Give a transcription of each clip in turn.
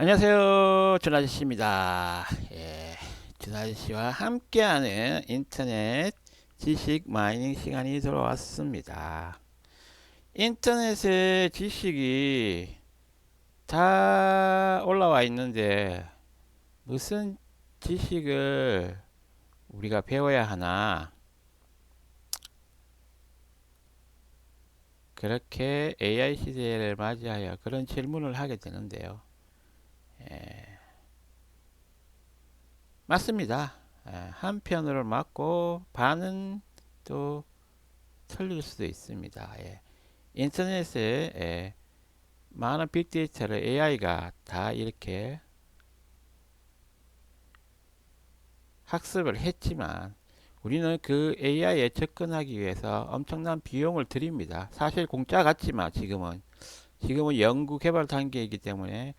안녕하세요. 준아저씨입니다. 준아저씨와 함께하는 인터넷 지식 마이닝 시간이 돌아왔습니다. 인터넷에 지식이 다 올라와 있는데 무슨 지식을 우리가 배워야 하나? 그렇게 AI 시대를 맞이하여 그런 질문을 하게 되는데요. 맞습니다. 한편으로 맞고 반은 또 틀릴 수도 있습니다. 인터넷에 많은 빅데이터를 AI가 다 이렇게 학습을 했지만 우리는 그 AI에 접근하기 위해서 엄청난 비용을 들입니다. 사실 공짜 같지만 지금은 연구 개발 단계이기 때문에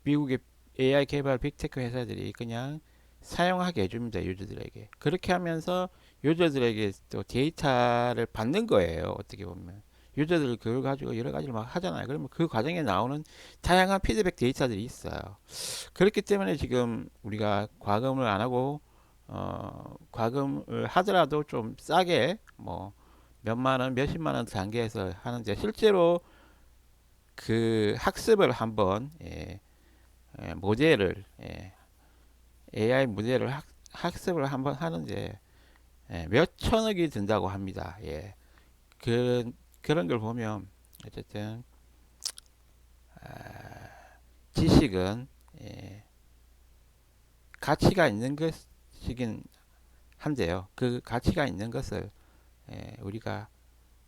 미국의 AI 개발 빅테크 회사들이 그냥 사용하게 해줍니다. 유저들에게. 그렇게 하면서 유저들에게 또 데이터를 받는 거예요. 어떻게 보면. 유저들 그걸 가지고 여러 가지를 막 하잖아요. 그러면 그 과정에 나오는 다양한 피드백 데이터들이 있어요. 그렇기 때문에 지금 우리가 과금을 안 하고 과금을 하더라도 좀 싸게 뭐 몇만 원, 몇십만 원 단계에서 하는데 실제로 그 학습을 한번 모델을 AI 모델을 학습을 한번 하는데 몇 천억이 든다고 합니다. 그런 걸 보면 어쨌든 지식은 예, 가치가 있는 것이긴 한데요. 그 가치가 있는 것을 우리가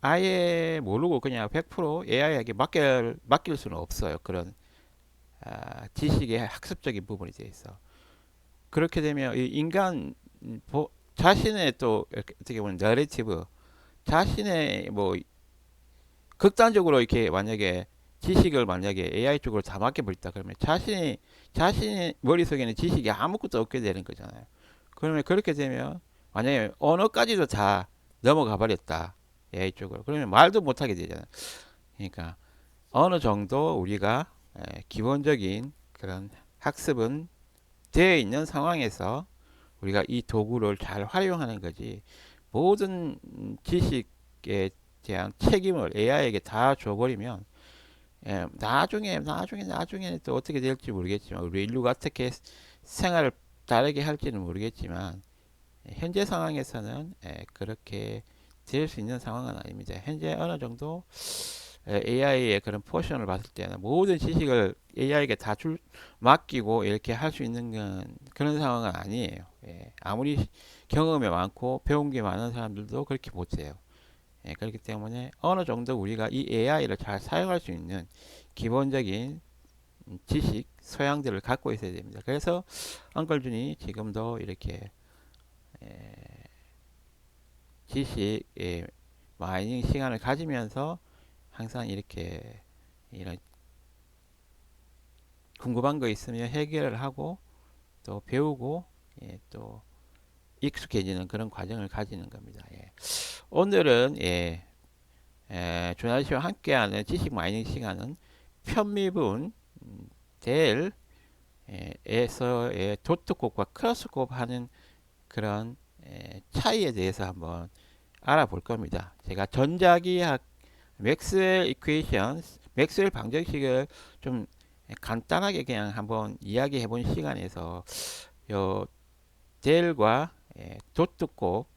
아예 모르고 그냥 100% AI에게 맡길 수는 없어요. 그런 지식의 학습적인 부분에 대해서. 그렇게 되면 이 인간 자신의 또 어떻게 보면 너레티브 자신의 뭐 극단적으로 이렇게 만약에 지식을 만약에 AI 쪽으로 다 맡겨버렸다 그러면 자신의 머릿속에는 지식이 아무것도 없게 되는 거잖아요. 그러면 그렇게 되면 만약에 언어까지도 다 넘어가 버렸다 AI 쪽으로 그러면 말도 못하게 되잖아요. 그러니까 어느 정도 우리가 기본적인 그런 학습은 되어 있는 상황에서 우리가 이 도구를 잘 활용하는 거지 모든 지식에 대한 책임을 AI에게 다 줘버리면 나중에 또 어떻게 될지 모르겠지만 우리 인류가 어떻게 생활을 다르게 할지는 모르겠지만 현재 상황에서는 그렇게 될 수 있는 상황은 아닙니다. 현재 어느 정도 AI의 그런 포션을 봤을 때는 모든 지식을 AI에게 다 맡기고 이렇게 할 수 있는 건 그런 상황은 아니에요. 아무리 경험이 많고 배운 게 많은 사람들도 그렇게 못해요. 그렇기 때문에 어느 정도 우리가 이 AI를 잘 사용할 수 있는 기본적인 지식, 소양들을 갖고 있어야 됩니다. 그래서 엉클준이 지금도 이렇게 지식 마이닝 시간을 가지면서 항상 이렇게 이런 궁금한 거 있으면 해결을 하고 또 배우고 또 익숙해지는 그런 과정을 가지는 겁니다. 오늘은 조나 씨와 함께하는 지식 마이닝 시간은 편미분 델 에서의 도트곱과 크로스곱 하는 그런 차이에 대해서 한번 알아볼 겁니다. 제가 전자기학 맥스웰 이퀘이션, 맥스웰 방정식을 좀 간단하게 그냥 한번 이야기해 본 시간에서 요 델과 도트곱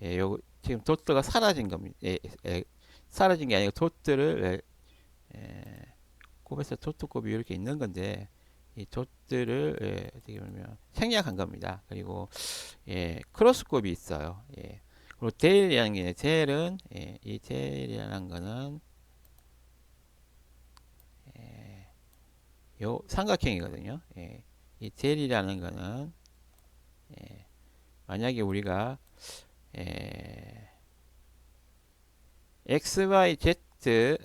요 지금 도트가 사라진 겁니다. 사라진 게 아니고 도트를 곱에서 도트곱이 이렇게 있는 건데 이 돛들을 어떻게 보면 생략한 겁니다. 그리고 크로스곱이 있어요. 그리고 데일이라는 게 데일은 이 데일이라는 거는 요 삼각형이거든요. 이 데일이라는 거는 만약에 우리가 x, y, z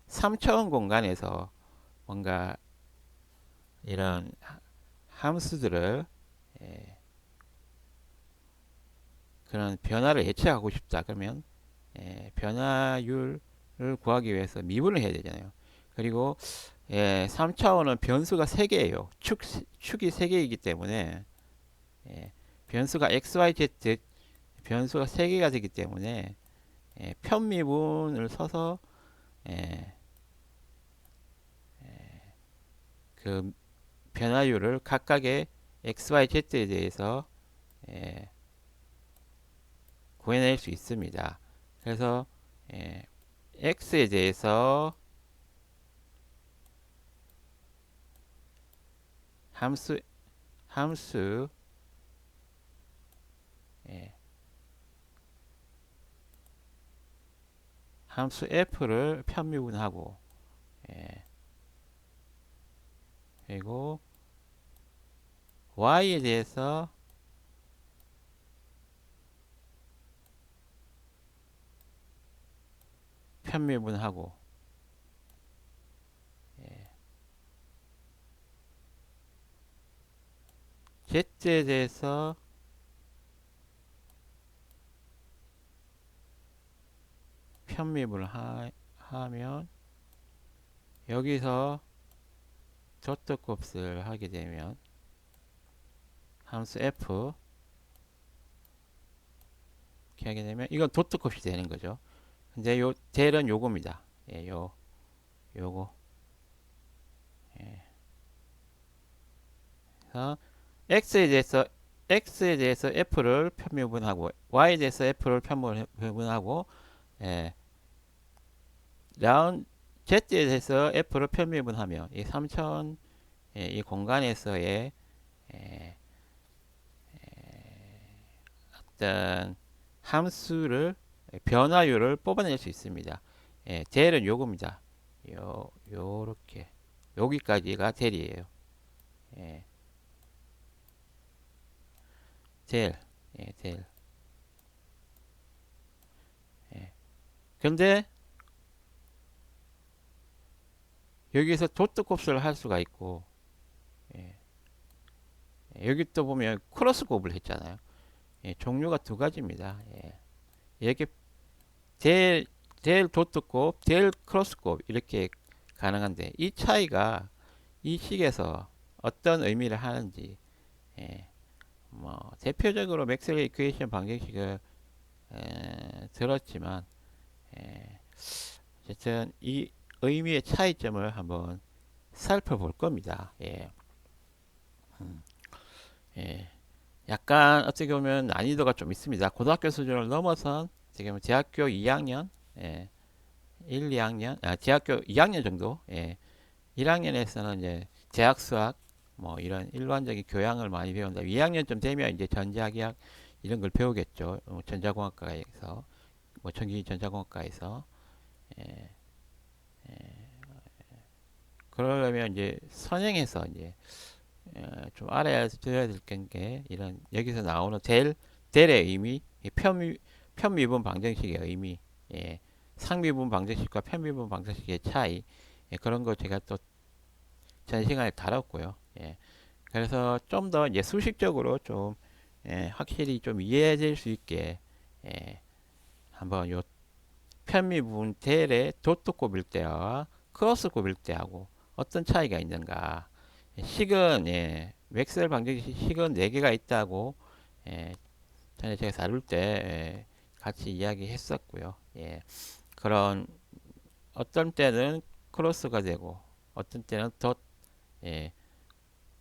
3차원 공간에서 뭔가 이런 함수들을 그런 변화를 예측하고 싶다 그러면 변화율을 구하기 위해서 미분을 해야 되잖아요. 그리고 3차원은 변수가 3개예요. 축이 3개이기 때문에 변수가 XYZ 변수가 3개가 되기 때문에 편미분을 써서 예, 그 변화율을 각각의 XYZ에 대해서 예, 구해낼 수 있습니다. 그래서 X에 대해서 함수 함수 예, 함수 f를 편미분하고 그리고 y에 대해서 편미분하고 z에 대해서 편미분을 하면 여기서 도트 값을 하게 되면 함수 f 이렇게 하게 되면 이건 도트 값이 되는 거죠. 근데 요 델은 요겁니다. 요거 그래서 x에 대해서 f를 편미분하고 y에 대해서 f를 편미분하고 예, 라운 z에 대해서 f를 편미분하면 이 3차원 이 공간에서의 예, 어떤 함수를 변화율을 뽑아낼 수 있습니다. 델은 요겁니다. 요렇게 여기까지가 델이에요. 예, 델, 델. 근데 여기서 도트 곱슬을 할 수가 있고 예, 여기 또 보면 크로스 곱을 했잖아요. 종류가 두 가지입니다. 이렇게 델, 델 도트 곱, 델 크로스 곱 이렇게 가능한데 이 차이가 이 식에서 어떤 의미를 하는지 뭐 대표적으로 맥스웰 이퀘이션 방정식을 들었지만 어쨌든 이 의미의 차이점을 한번 살펴볼 겁니다. 예. 약간 어떻게 보면 난이도가 좀 있습니다. 고등학교 수준을 넘어선 어떻게 보면 대학교 2학년, 1, 2학년, 대학교 2학년 정도, 1학년에서는 이제 대학 수학, 뭐 이런 일반적인 교양을 많이 배운다. 2학년쯤 되면 이제 전자기학 이런 걸 배우겠죠. 전자공학과에서, 뭐 전기 전자공학과에서. 예, 그러려면 이제 선행해서 이제 좀 알아야 들어야 될 게 이런 여기서 나오는 델의 의미, 편미분 방정식의 의미, 상미분 방정식과 편미분 방정식의 차이, 그런 거 제가 또 전 시간에 다뤘고요. 그래서 좀 더 이제 수식적으로 좀 확실히 좀 이해될 수 있게 한번 요 편미분 델의 도트 곱일 때와 크로스 곱일 때하고 어떤 차이가 있는가. 식은 맥스웰 방정식 식은 4개가 있다고 전에 제가 다룰 때 같이 이야기했었고요. 그런 어떤 때는 크로스가 되고 어떤 때는 예,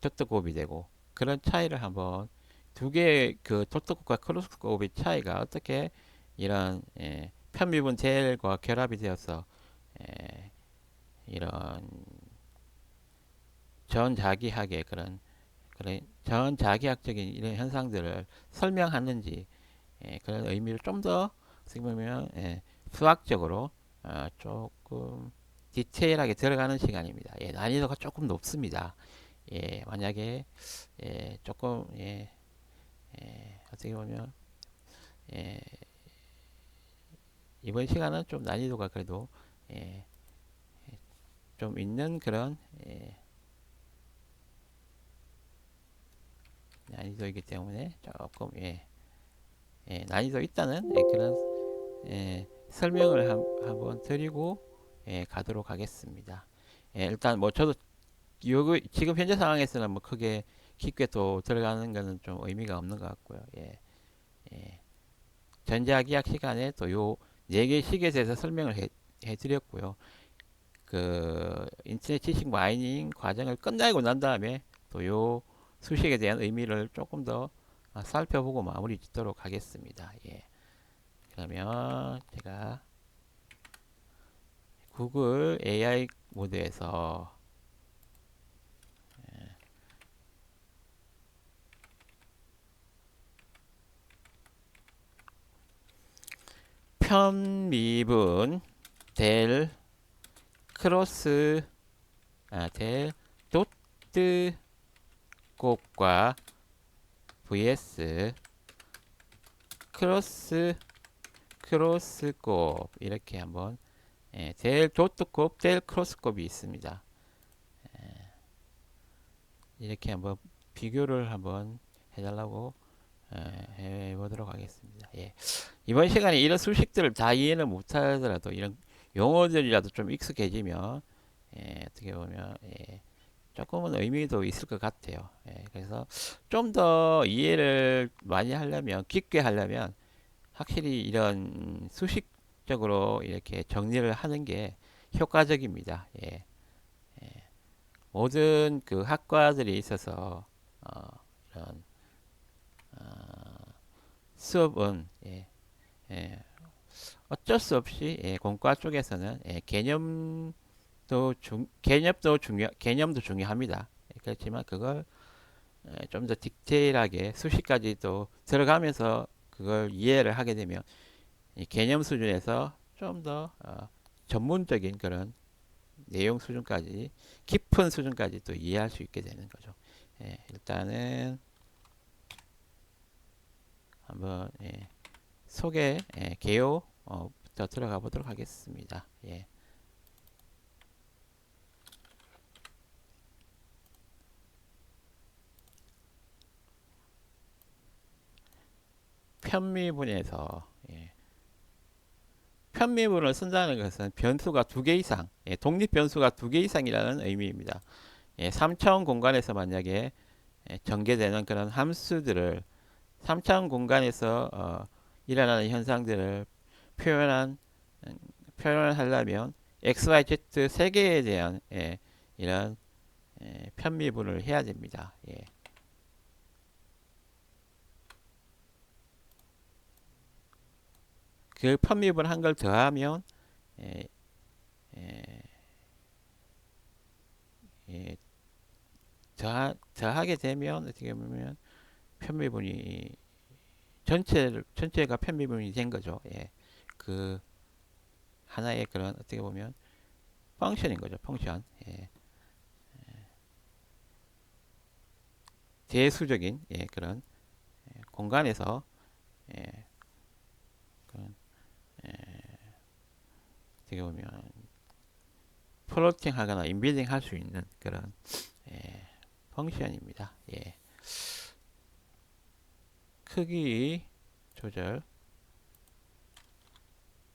도트 곱이 되고 그런 차이를 한번 두 개의 그 도트 곱과 크로스 곱의 차이가 어떻게 이런 편미분 젤과 결합이 되어서 이런 전자기학의 그런 전자기학적인 이런 현상들을 설명하는지 그런 의미를 좀 더 어떻게 보면 수학적으로 조금 디테일하게 들어가는 시간입니다. 난이도가 조금 높습니다. 만약에 조금 어떻게 보면 예, 이번 시간은 좀 난이도가 그래도 예, 좀 있는 그런 난이도이기 때문에 조금 난이도 있다는 그런 설명을 한번 드리고 가도록 하겠습니다. 예, 일단 뭐 저도 요 지금 현재 상황에서는 뭐 크게 깊게 또 들어가는 거는 좀 의미가 없는 것 같고요. 예, 예. 전자기학 시간에 또 요 네 개 시기에 대해서 설명을 해드렸고요. 그 인터넷 지식 마이닝 과정을 끝나고 난 다음에 또 요 수식에 대한 의미를 조금 더 살펴보고 마무리 짓도록 하겠습니다. 예. 그러면 제가 구글 AI 모드에서 편미분 델 크로스 델 도트 곱과 vs 크로스 크로스곱 이렇게 한번 델 도트곱 델 크로스곱이 있습니다. 이렇게 한번 비교를 한번 해달라고 해보도록 하겠습니다. 예. 이번 시간에 이런 수식들을 다 이해는 못하더라도 이런 용어들이라도 좀 익숙해지면 어떻게 보면 조금은 의미도 있을 것 같아요. 그래서 좀 더 이해를 많이 하려면 깊게 하려면 확실히 이런 수식적으로 이렇게 정리를 하는 게 효과적입니다. 모든 그 학과들이 있어서 이런 수업은 어쩔 수 없이 공과 쪽에서는 개념도 중요합니다. 그렇지만 그걸 좀 더 디테일하게 수식까지 또 들어가면서 그걸 이해를 하게 되면 이 개념 수준에서 좀 더 전문적인 그런 내용 수준까지 깊은 수준까지 또 이해할 수 있게 되는 거죠. 일단은 한번 소개 개요부터 들어가 보도록 하겠습니다. 편미분에서 편미분을 쓴다는 것은 변수가 두 개 이상, 독립 변수가 두 개 이상이라는 의미입니다. 3차원 공간에서 만약에 전개되는 그런 함수들을 3차원 공간에서 일어나는 현상들을 표현한 표현하려면 x, y, z 세 개에 대한 이런 편미분을 해야 됩니다. 그 편미분 한 걸 더하면 예, 예, 예, 더하게 되면 어떻게 보면 편미분이 전체가 편미분이 된 거죠. 그 하나의 그런 어떻게 보면 펑션인 거죠. 펑션. 대수적인 그런 공간에서 예, 그런 어떻게 보면 플로팅 하거나 인빌딩 할 수 있는 그런 펑션입니다. 크기 조절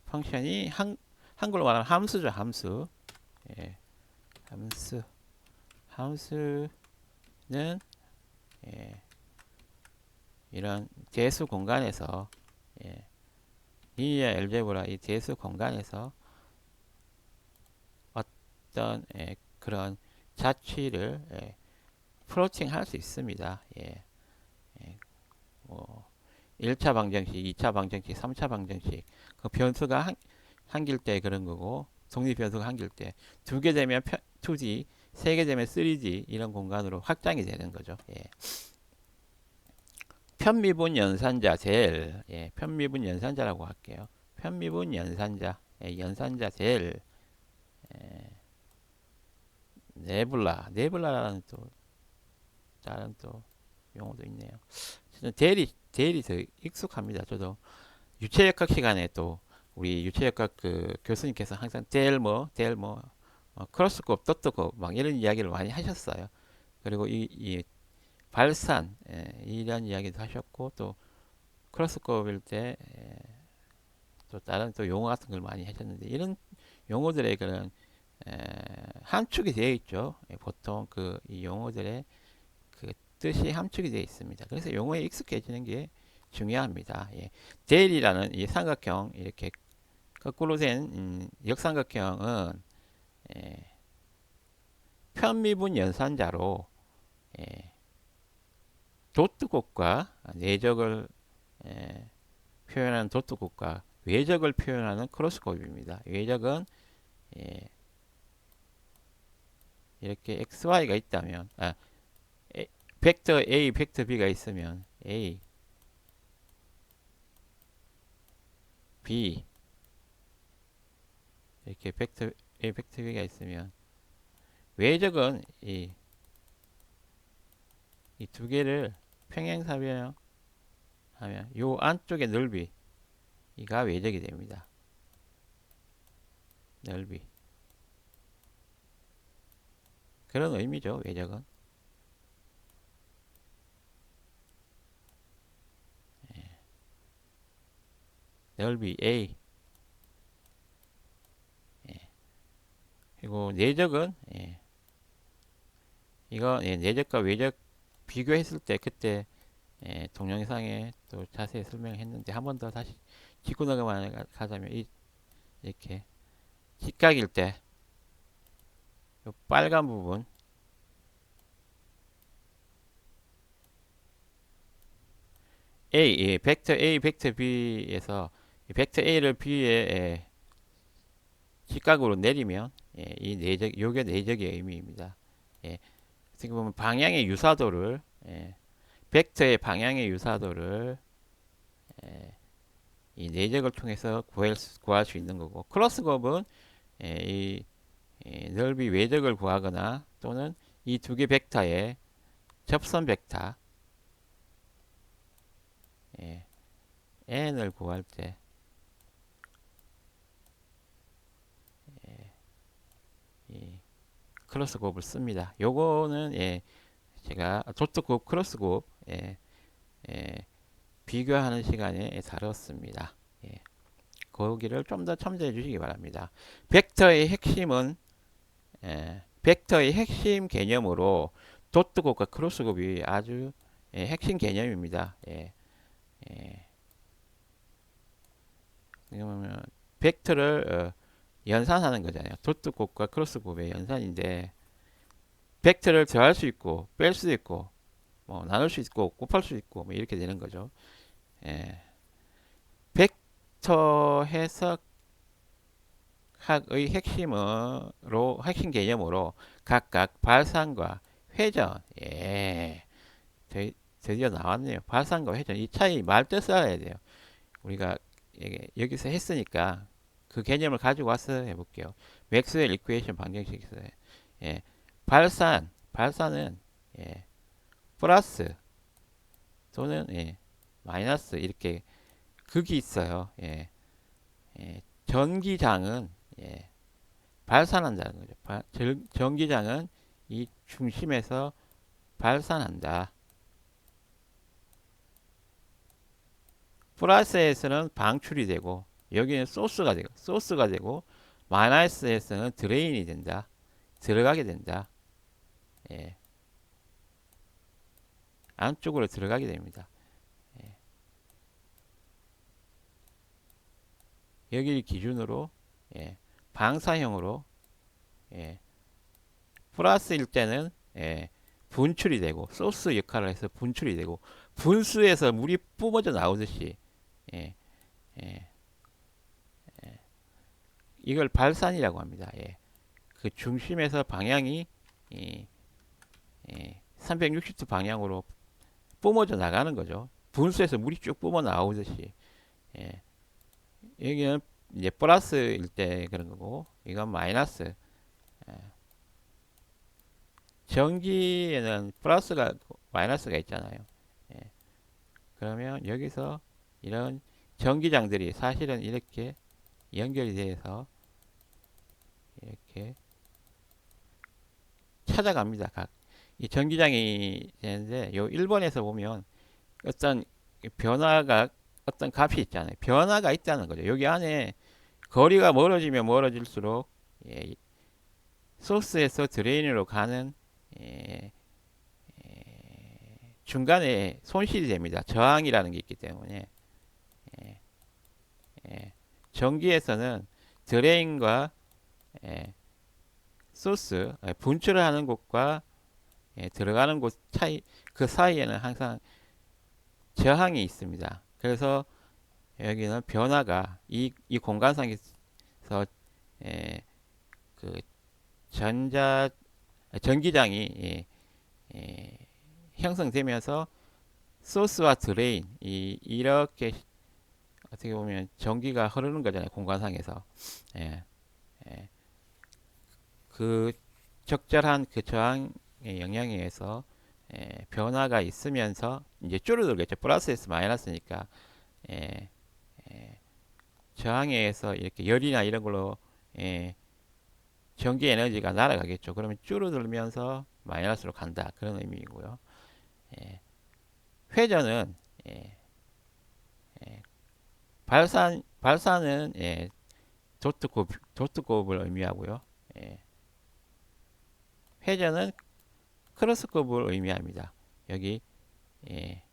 펑션이 한글로 말하면 함수죠. 함수. 예, 함수. 함수는 예, 이런 대수 공간에서 리니어 엘제브라 이 대수 공간에서 어떤 그런 자취를 플로팅 할 수 있습니다. 뭐 1차 방정식, 2차 방정식, 3차 방정식 그 변수가 한길 때 그런 거고 독립 변수가 한길 때 두 개 되면 2D, 세 개 되면 3D 이런 공간으로 확장이 되는 거죠. 편미분 연산자 델 편미분 연산자라고 할게요. 편미분 연산자 연산자 델 네블라라는 또 다른 또 용어도 있네요. 델이 더 익숙합니다. 저도 유체역학 시간에 또 우리 유체역학 그 교수님께서 항상 델뭐 크로스곱 도트곱 막 이런 이야기를 많이 하셨어요. 그리고 이 발산 이런 이야기도 하셨고 또 크로스급일 때 또 다른 또 용어 같은 걸 많이 하셨는데 이런 용어들의 그런 에, 함축이 되어 있죠. 예, 보통 그 이 용어들의 그 뜻이 함축이 되어 있습니다. 그래서 용어에 익숙해지는 게 중요합니다. 예. 데일이라는 이 삼각형 이렇게 거꾸로 된 역삼각형은 예, 편미분 연산자로 예, 도트곱과 내적을 예, 표현하는 도트곱과 외적을 표현하는 크로스곱입니다. 외적은 예, 이렇게 xy가 있다면 벡터 a, 벡터 b가 있으면 a, b 이렇게 벡터 a, 벡터 b가 있으면 외적은 이 두 개를 평행사변하면 요 안쪽의 넓이가 외적이 됩니다. 넓이 그런 의미죠. 외적은 넓이 a 그리고 내적은 이거 내적과 외적 비교했을 때 그때 동영상에 또 자세히 설명했는데 한 번 더 다시 짚고 넘어가자면 이렇게 직각일 때 요 빨간 부분 벡터 A, 벡터 B에서 이 벡터 A를 B에 직각으로 내리면 이 내적, 요게 내적의 의미입니다. 어떻게 보면 방향의 유사도를 벡터의 방향의 유사도를 이 내적을 통해서 구할 수 있는 거고 크로스곱은 이 넓이 외적을 구하거나 또는 이 두 개 벡터의 접선 벡터 n을 구할 때 이 크로스곱을 씁니다. 요거는 제가 도트곱 크로스곱 비교하는 시간에 다뤘습니다. 거기를 좀 더 참조해 주시기 바랍니다. 벡터의 핵심은 벡터의 핵심 개념으로 도트곱과 크로스곱이 아주 핵심 개념입니다. 그러면 벡터를 연산하는 거잖아요. 도트곱과 크로스곱의 연산인데 벡터를 더할 수 있고 뺄 수도 있고 뭐 나눌 수 있고 곱할 수 있고 뭐 이렇게 되는 거죠. 예. 벡터 해석학의 핵심 개념으로 각각 발산과 회전 드디어 나왔네요. 발산과 회전 이 차이 말뜻을 알아야 돼요. 우리가 여기서 했으니까 그 개념을 가지고 와서 해볼게요. 맥스웰 이퀘이션 방정식에서 발산은 플러스 또는 마이너스 이렇게 극이 있어요. 전기장은 발산한다는 거죠. 전기장은 이 중심에서 발산한다. 플러스에서는 방출이 되고 여기는 소스가 되고 마이너스에서는 드레인이 된다. 들어가게 된다. 안쪽으로 들어가게 됩니다. 여기 기준으로 방사형으로 플러스일 때는 분출이 되고 소스 역할을 해서 분출이 되고 분수에서 물이 뿜어져 나오듯이 예, 예, 이걸 발산이라고 합니다. 그 중심에서 방향이 360도 방향으로 뿜어져 나가는 거죠. 분수에서 물이 쭉 뿜어 나오듯이 여기는 이제 플러스일 때 그런 거고 이건 마이너스. 전기에는 플러스가 마이너스가 있잖아요. 그러면 여기서 이런 전기장들이 사실은 이렇게 연결이 돼서 이렇게 찾아갑니다. 이 전기장이 되는데 요 1번에서 보면 어떤 변화가 어떤 값이 있잖아요. 변화가 있다는 거죠. 여기 안에 거리가 멀어지면 멀어질수록 소스에서 드레인으로 가는 예, 중간에 손실이 됩니다. 저항이라는 게 있기 때문에 예, 예. 전기에서는 드레인과 예, 소스 분출을 하는 곳과 들어가는 곳 차이 그 사이에는 항상 저항이 있습니다. 그래서 여기는 변화가 이 공간상에서 예, 그 전자 전기장이 형성되면서 소스와 드레인 이렇게 어떻게 보면 전기가 흐르는 거잖아요. 공간상에서 예, 예. 그 적절한 그 저항의 영향에 의해서 변화가 있으면서 이제 줄어들겠죠. 플러스에서 마이너스니까 예, 예, 저항에 의해서 이렇게 열이나 이런 걸로 예, 전기 에너지가 날아가겠죠. 그러면 줄어들면서 마이너스로 간다. 그런 의미이고요. 예, 회전은 예, 예, 발산은 도트곱을 의미하고요. 예, 회전은 크로스곱을 의미합니다. 여기 예,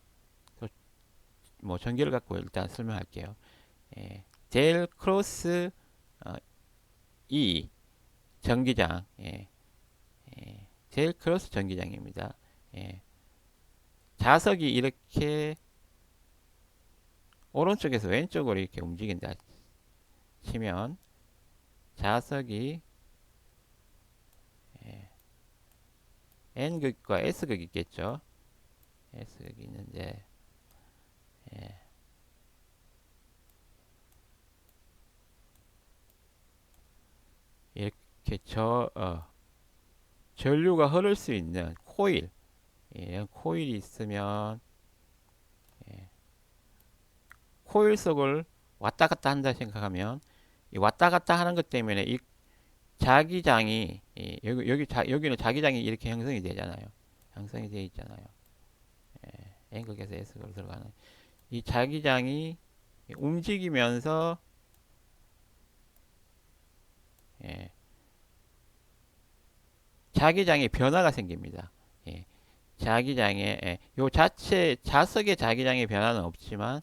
뭐 전기를 갖고 일단 설명할게요. 델 크로스 어, E 전기장 델 크로스 전기장입니다. 예, 자석이 이렇게 오른쪽에서 왼쪽으로 이렇게 움직인다 치면 자석이 N극과 S극이 있겠죠. S극이 있는데 예, 이렇게 전류가 흐를 수 있는 코일 이런 코일이 있으면 코일 속을 왔다 갔다 한다 생각하면 이 왔다 갔다 하는 것 때문에 이 자기장이 여기는 자기장이 이렇게 형성이 되잖아요. 형성이 되어 있잖아요. N극에서 S극으로 들어가는 이 자기장이 움직이면서 예, 자기장에 변화가 생깁니다. 예, 자기장에 요 자체 자석의 자기장의 변화는 없지만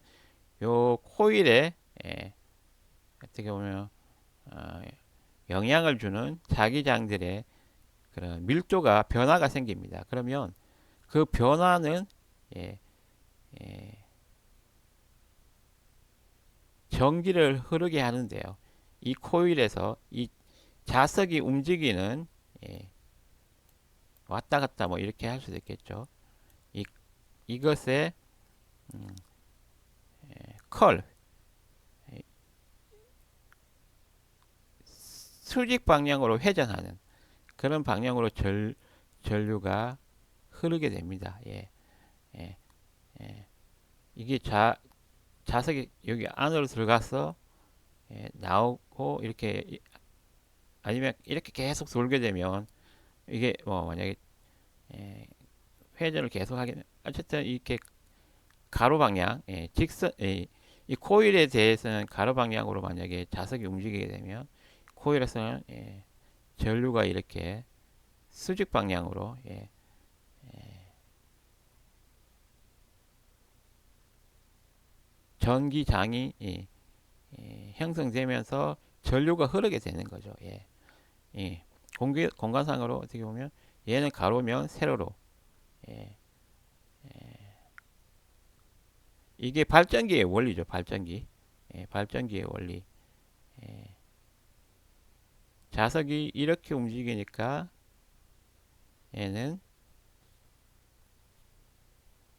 요 코일에 어떻게 보면 어, 영향을 주는 자기장들의 그런 밀도가 변화가 생깁니다. 그러면 그 변화는 예, 예, 전기를 흐르게 하는데요. 이 코일에서 이 자석이 움직이는 예, 왔다 갔다 뭐 이렇게 할 수도 있겠죠. 이 이것의 음, 컬 수직 방향으로 회전하는 그런 방향으로 전류가 흐르게 됩니다. 예, 예, 예. 이게 자석이 여기 안으로 들어가서 나오고 이렇게 아니면 이렇게 계속 돌게 되면 이게 뭐 만약에 예, 회전을 계속 하게 되면 어쨌든 이렇게 가로 방향 직선 이 코일에 대해서는 가로 방향으로 만약에 자석이 움직이게 되면 코일에서는 전류가 이렇게 수직 방향으로 전기장이 형성되면서 전류가 흐르게 되는 거죠. 공간상으로 어떻게 보면 얘는 가로면 세로로 예, 이게 발전기의 원리죠. 발전기의 원리. 예, 자석이 이렇게 움직이니까 얘는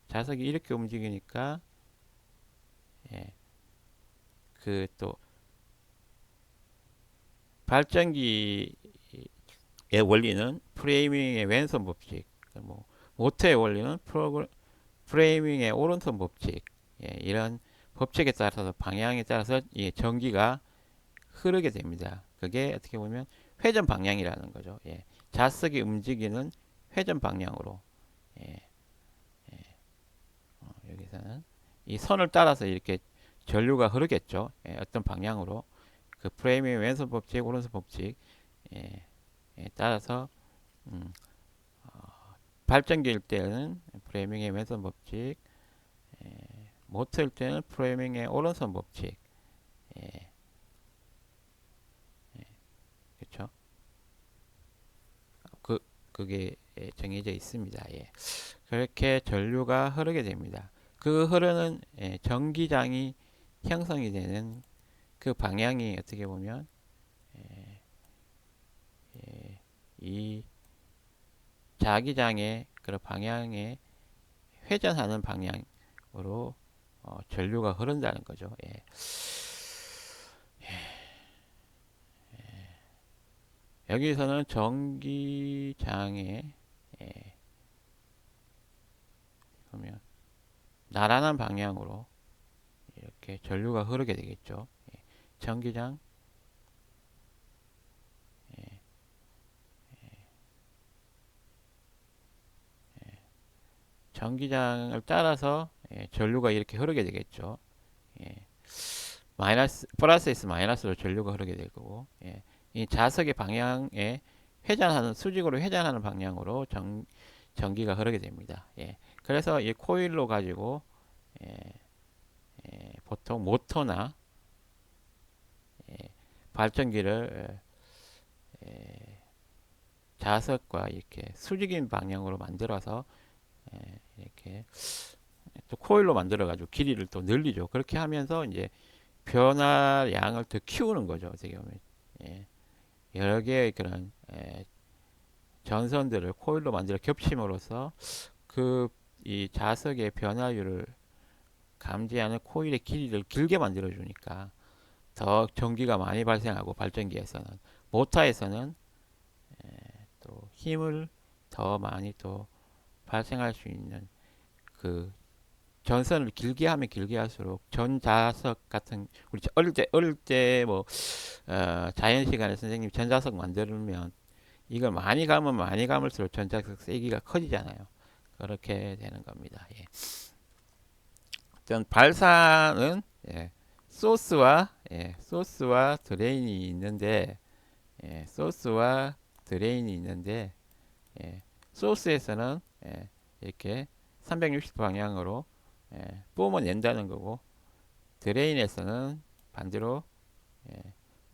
자석이 이렇게 움직이니까 그 또 발전기의 원리는 프레이밍의 왼손 법칙, 뭐 모터의 원리는 프레이밍의 오른손 법칙. 이런 법칙에 따라서 방향에 따라서 전기가 흐르게 됩니다. 그게 어떻게 보면 회전 방향이라는 거죠. 자석이 움직이는 회전 방향으로 예, 여기서는 이 선을 따라서 이렇게 전류가 흐르겠죠. 어떤 방향으로 그 프레임의 왼손 법칙, 오른손 법칙 따라서 음, 발전기일 때는 프레밍의 왼손 법칙, 모터일 때는 프레밍의 오른손 법칙. 예, 그렇죠? 그 그게 정해져 있습니다. 예. 그렇게 전류가 흐르게 됩니다. 그 흐르는 전기장이 형성이 되는 그 방향이 어떻게 보면 이 자기장의 그런 방향에 회전하는 방향으로 전류가 흐른다는 거죠. 예. 여기서는 전기장에 보면 나란한 방향으로 이렇게 전류가 흐르게 되겠죠. 전기장, 전기장을 따라서 전류가 이렇게 흐르게 되겠죠. 예. 마이너스, 플러스에서 마이너스로 전류가 흐르게 될 거고, 이 자석의 방향에 회전하는, 수직으로 회전하는 방향으로 전기가 흐르게 됩니다. 그래서 이 코일로 가지고, 예, 보통 모터나 발전기를 자석과 이렇게 수직인 방향으로 만들어서 이렇게 또 코일로 만들어 가지고 길이를 또 늘리죠. 그렇게 하면서 이제 변화량을 더 키우는 거죠. 어떻게 보면 여러 개의 그런 전선들을 코일로 만들어 겹침으로써 그 이 자석의 변화율을 감지하는 코일의 길이를 길게 만들어 주니까 더 전기가 많이 발생하고 발전기에서는 모터에서는 또 힘을 더 많이 또 발생할 수 있는 그 전선을 길게 하면 길게 할수록 전자석 같은 우리 어릴 때 자연 시간에 선생님 전자석 만들면 이걸 많이 가면 많이 감을수록 전자석 세기가 커지잖아요. 그렇게 되는 겁니다. 전 발사는 소스와 드레인이 있는데 소스와 드레인이 있는데 소스에서는 이렇게 360 방향으로 뿜어낸다는 거고 드레인에서는 반대로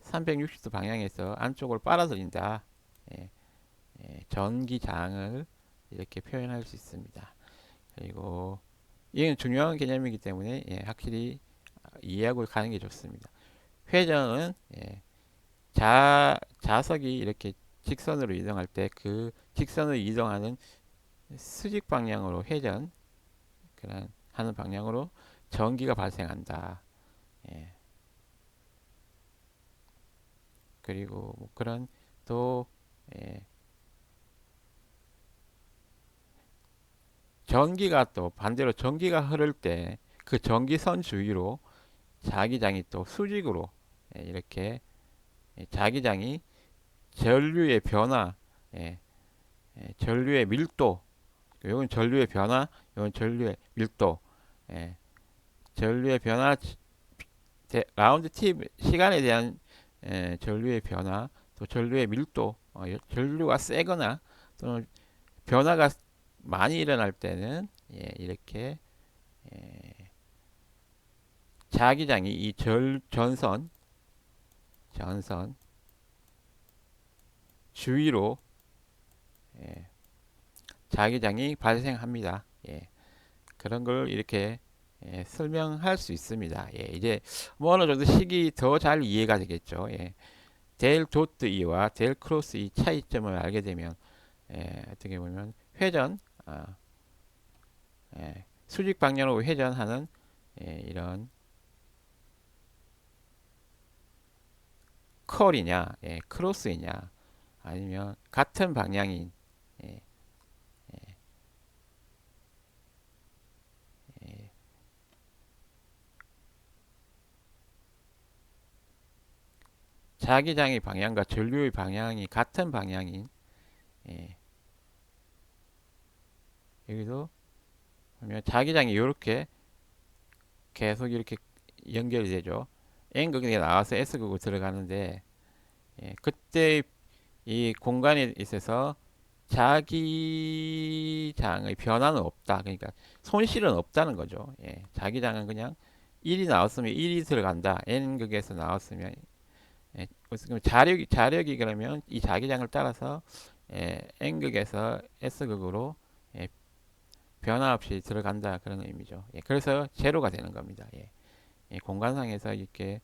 360도 방향에서 안쪽으로 빨아들인다. 예, 전기장을 이렇게 표현할 수 있습니다. 그리고 이건 중요한 개념이기 때문에 확실히 이해하고 가는 게 좋습니다. 회전은 자석이 이렇게 직선으로 이동할 때 그 직선으로 이동하는 수직 방향으로 회전 그런 하는 방향으로 전기가 발생한다. 예. 그리고 뭐 그런 또 예. 전기가 또 반대로 전기가 흐를 때 그 전기선 주위로 자기장이 또 수직으로 이렇게 자기장이 전류의 변화, 예, 전류의 밀도, 이건 전류의 변화, 이건 전류의 밀도, 예, 전류의 변화, 라운드 팁 시간에 대한 전류의 변화, 또 전류의 밀도, 전류가 세거나 또는 변화가 많이 일어날 때는 이렇게 자기장이 이 전선 주위로 자기장이 발생합니다. 그런 걸 이렇게 설명할 수 있습니다. 이제 뭐 어느 정도 식이 더 잘 이해가 되겠죠. 델 도트 E와 델 크로스 E 차이점을 알게 되면 어떻게 보면 회전, 수직 방향으로 회전하는 이런 컬이냐, 크로스이냐, 아니면 같은 방향인 예, 자기장의 방향과 전류의 방향이 같은 방향인 예, 여기도 보면 자기장이 이렇게 계속 이렇게 연결이 되죠. N극이 나와서 S극으로 들어가는데 그때 이 공간에 있어서 자기장의 변화는 없다. 그러니까 손실은 없다는 거죠. 예, 자기장은 그냥 1이 나왔으면 1이 들어간다. n극에서 나왔으면 예, 그럼 자력이 그러면 이 자기장을 따라서 n극에서 s극으로 예, 변화 없이 들어간다 그런 의미죠. 예, 그래서 제로가 되는 겁니다. 예, 예, 공간상에서 이렇게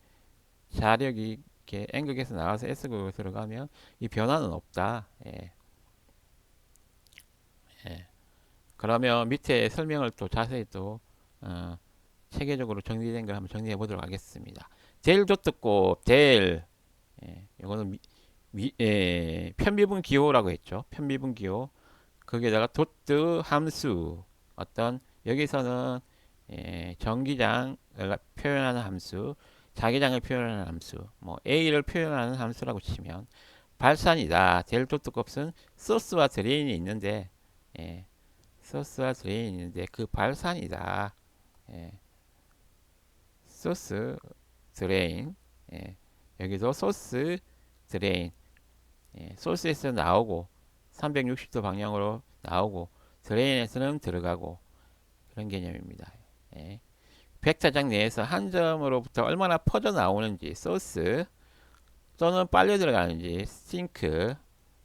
자력이 이렇게 n극에서 나와서 s극으로 들어가면 이 변화는 없다. 예, 예. 그러면 밑에 설명을 또 자세히 또 어, 체계적으로 정리된 걸 한번 정리해 보도록 하겠습니다. 델 도트곱 델 이거는 편미분 기호라고 했죠. 편미분 기호 거기에다가 도트 함수 어떤 여기서는 전기장을 표현하는 함수 자기장을 표현하는 함수 뭐 A를 표현하는 함수라고 치면 발산이다. 델 도트 값은 소스와 드레인이 있는데 예, 소스와 드레인이 있는데 그 발산이다. 예, 소스 드레인 예, 여기도 소스 드레인 소스에서 나오고 360도 방향으로 나오고 드레인에서는 들어가고 그런 개념입니다. 예. 백사장 내에서 한 점으로부터 얼마나 퍼져 나오는지 소스 또는 빨려 들어가는지 싱크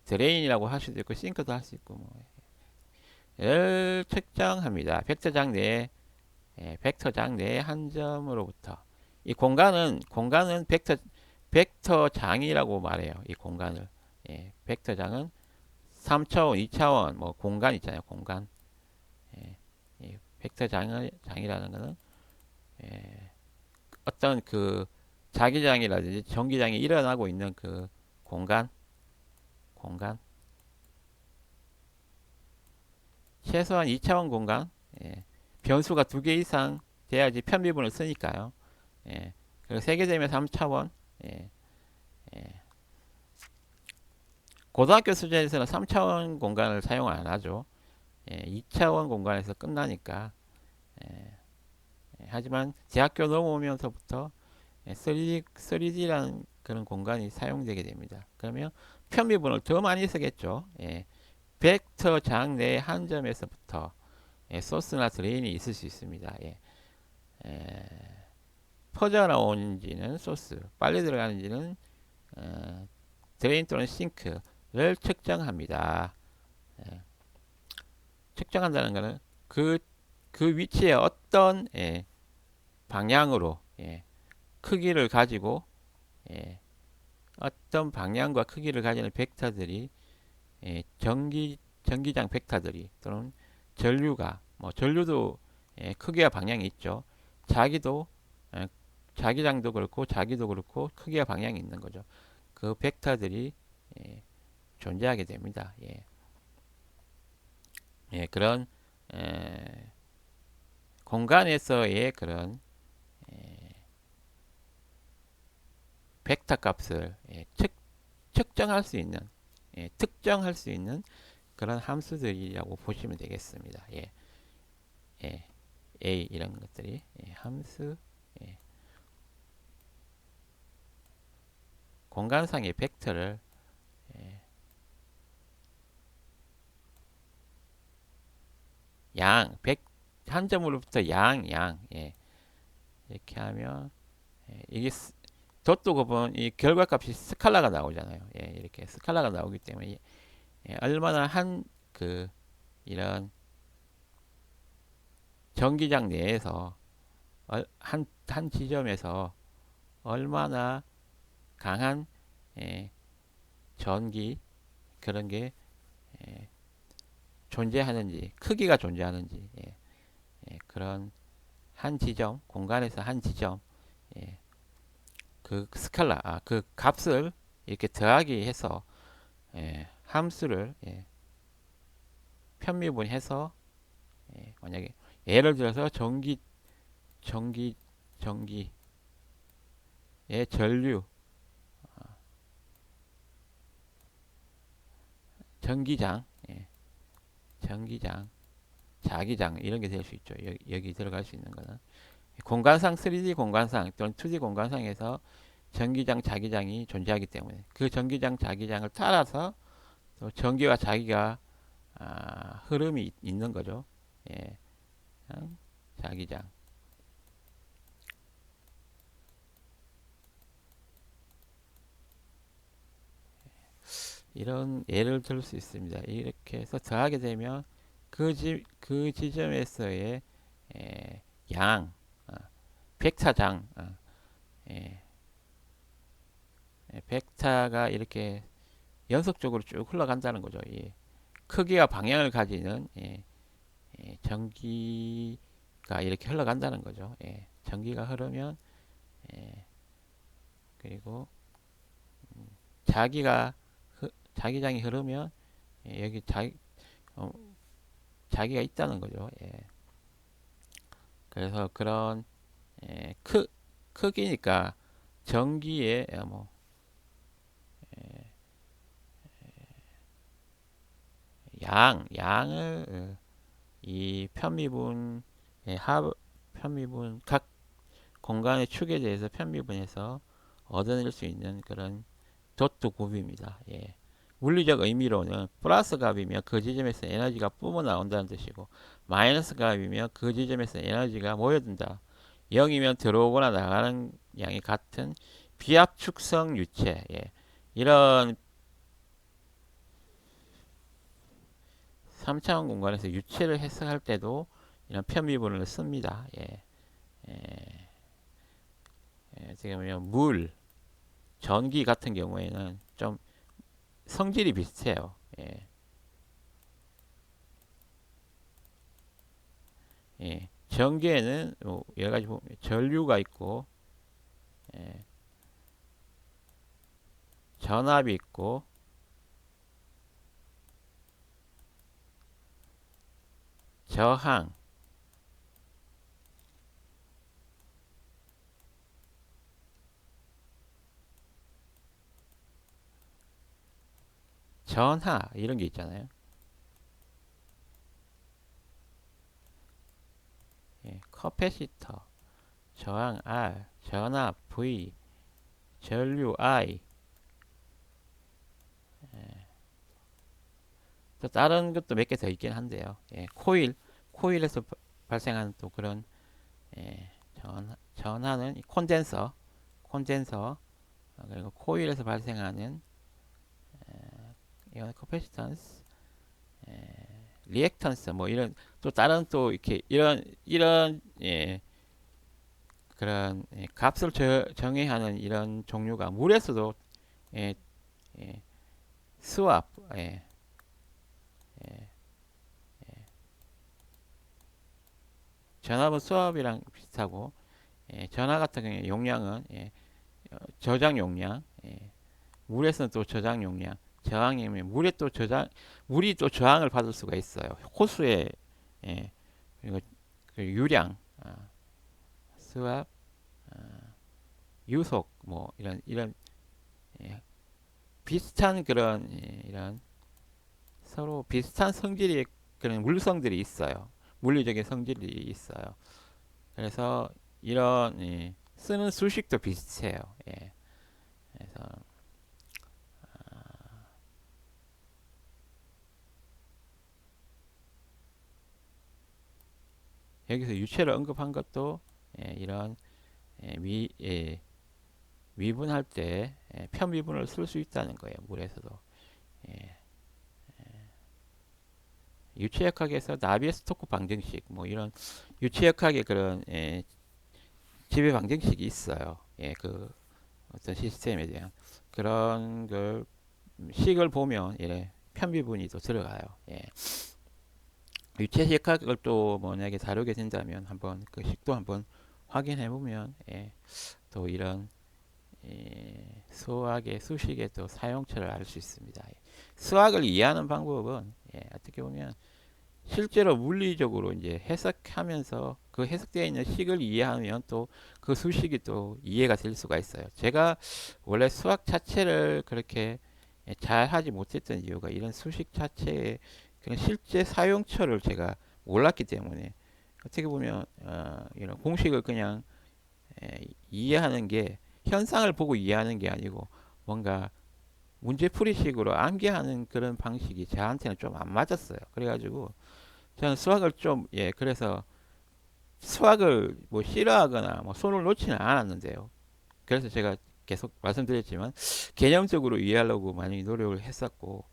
드레인이라고 할 수도 있고 싱크도 할 수 있고 뭐를 측정합니다. 벡터장 내에 한 점으로부터 이 공간은 벡터장이라고 말해요. 이 공간을 벡터장은 3차원, 2차원 뭐 공간 있잖아요. 공간 이 벡터장이라는 것은 어떤 그 자기장이라든지 전기장이 일어나고 있는 그 공간 최소한 2차원 공간 변수가 2개 이상 돼야지 편미분을 쓰니까요. 그리고 3개 되면 3차원 고등학교 수준에서는 3차원 공간을 사용 안 하죠. 2차원 공간에서 끝나니까 하지만 대학교 넘어오면서부터 3D라는 그런 공간이 사용되게 됩니다. 그러면 편미분을 더 많이 쓰겠죠. 벡터장 내 한 점에서부터 소스나 드레인이 있을 수 있습니다. 퍼져나오는지는 소스, 빨리 들어가는지는 드레인 또는 싱크를 측정합니다. 측정한다는 것은 그 위치에 어떤 방향으로 크기를 가지고 어떤 방향과 크기를 가지는 벡터들이 전기장 벡터들이 또는 전류가 뭐 전류도 크기와 방향이 있죠. 자기도 자기장도 그렇고 자기도 그렇고 크기와 방향이 있는 거죠. 그 벡터들이 존재하게 됩니다. 그런 공간에서의 그런 벡터 값을 측정할 수 있는 특정할 수 있는 그런 함수들이라고 보시면 되겠습니다. A 이런 것들이 함수 공간상의 벡터를 한 점으로부터 이렇게 하면 이게 덧도 곱은 이 결과값이 스칼라가 나오잖아요. 이렇게 스칼라가 나오기 때문에 얼마나 이런 전기장 내에서 한 지점에서 얼마나 강한 전기 그런 게 존재하는지 크기가 존재하는지 그런 한 지점 공간에서 한 지점 그 스칼라 그 값을 이렇게 더하기 해서 함수를 편미분해서 만약에 예를 들어서 전기의 전류 전기장 전기장 자기장 이런 게 될 수 있죠. 여기 들어갈 수 있는 거는 공간상 3D 공간상 또는 2D 공간상에서 전기장, 자기장이 존재하기 때문에 그 전기장, 자기장을 따라서 또 전기와 자기가 흐름이 있는 거죠. 예, 자기장. 이런 예를 들 수 있습니다. 이렇게 해서 더하게 되면 그 지점에서의 에, 양, 어, 벡터장, 예, 벡터가 이렇게 연속적으로 쭉 흘러간다는 거죠. 예. 크기와 방향을 가지는 전기가 이렇게 흘러간다는 거죠. 예. 전기가 흐르면 예. 그리고 자기가 자기장이 흐르면 여기 어, 자기가 있다는 거죠. 예. 그래서 그런 예, 크기니까 전기의 뭐 양을 이 편미분 편미분 각 공간의 축에 대해서 편미분해서 얻어낼 수 있는 그런 도트 곱입니다. 예. 물리적 의미로는 플러스 값이면 그 지점에서 에너지가 뿜어 나온다는 뜻이고 마이너스 값이면 그 지점에서 에너지가 모여든다. 0이면 들어오거나 나가는 양이 같은 비압축성 유체. 예. 이런 3차원 공간에서 유체를 해석할 때도 이런 편미분을 씁니다. 예. 예. 어떻게 보면 물, 전기 같은 경우에는 좀 성질이 비슷해요. 예. 예. 전기에는 뭐 여러 가지 보면 전류가 있고 예. 전압이 있고 저항, 전하 이런 게 있잖아요. 예. 커패시터, 저항 R, 전압 V, 전류 I. 또 다른 것도 몇 개 더 있긴 한데요. 예. 코일에서 발생하는 또 그런 예. 전하는 콘덴서 그리고 코일에서 발생하는 이건 커패시턴스, 리액턴스 뭐 이런 또 다른 또 이렇게 이런 예, 그런 값을 정해야 하는 이런 종류가 물에서도 예, 예, 수압, 예, 전압은 수압이랑 비슷하고 전하 같은 경우에 용량은 저장 용량, 물에서는 또 저장 용량, 저항이면 물이 또 저항을 받을 수가 있어요. 호수의 예, 그리고 그 유량, 수압, 유속 뭐 이런 예, 비슷한 그런 이런 서로 비슷한 성질의 그런 물성들이 있어요. 물리적인 성질이 있어요. 그래서 이런 쓰는 수식도 비슷해요. 예. 그래서 여기서 유체를 언급한 것도 이런 미분할 때 편미분을 쓸 수 있다는 거예요. 물에서도. 예. 유체역학에서 나비에스토크 방정식 뭐 이런 유체역학의 그런 지배 방정식이 있어요. 예, 그 어떤 시스템에 대한 그런 걸 식을 보면 편미분이 또 들어가요. 예. 유체역학을 또 만약에 다루게 된다면 한번 그 식도 한번 확인해 보면 또 이런 수학의 수식의 또 사용처를 알 수 있습니다. 수학을 이해하는 방법은 어떻게 보면 실제로 물리적으로 이제 해석하면서 그 해석되어 있는 식을 이해하면 또 그 수식이 또 이해가 될 수가 있어요. 제가 원래 수학 자체를 그렇게 잘 하지 못했던 이유가 이런 수식 자체의 그런 실제 사용처를 제가 몰랐기 때문에 어떻게 보면 이런 공식을 그냥 이해하는 게 현상을 보고 이해하는 게 아니고 뭔가 문제풀이식으로 암기하는 그런 방식이 저한테는 좀 안 맞았어요. 그래가지고 저는 수학을 좀, 그래서 수학을 뭐 싫어하거나 뭐 손을 놓지는 않았는데요. 그래서 제가 계속 말씀드렸지만 개념적으로 이해하려고 많이 노력을 했었고,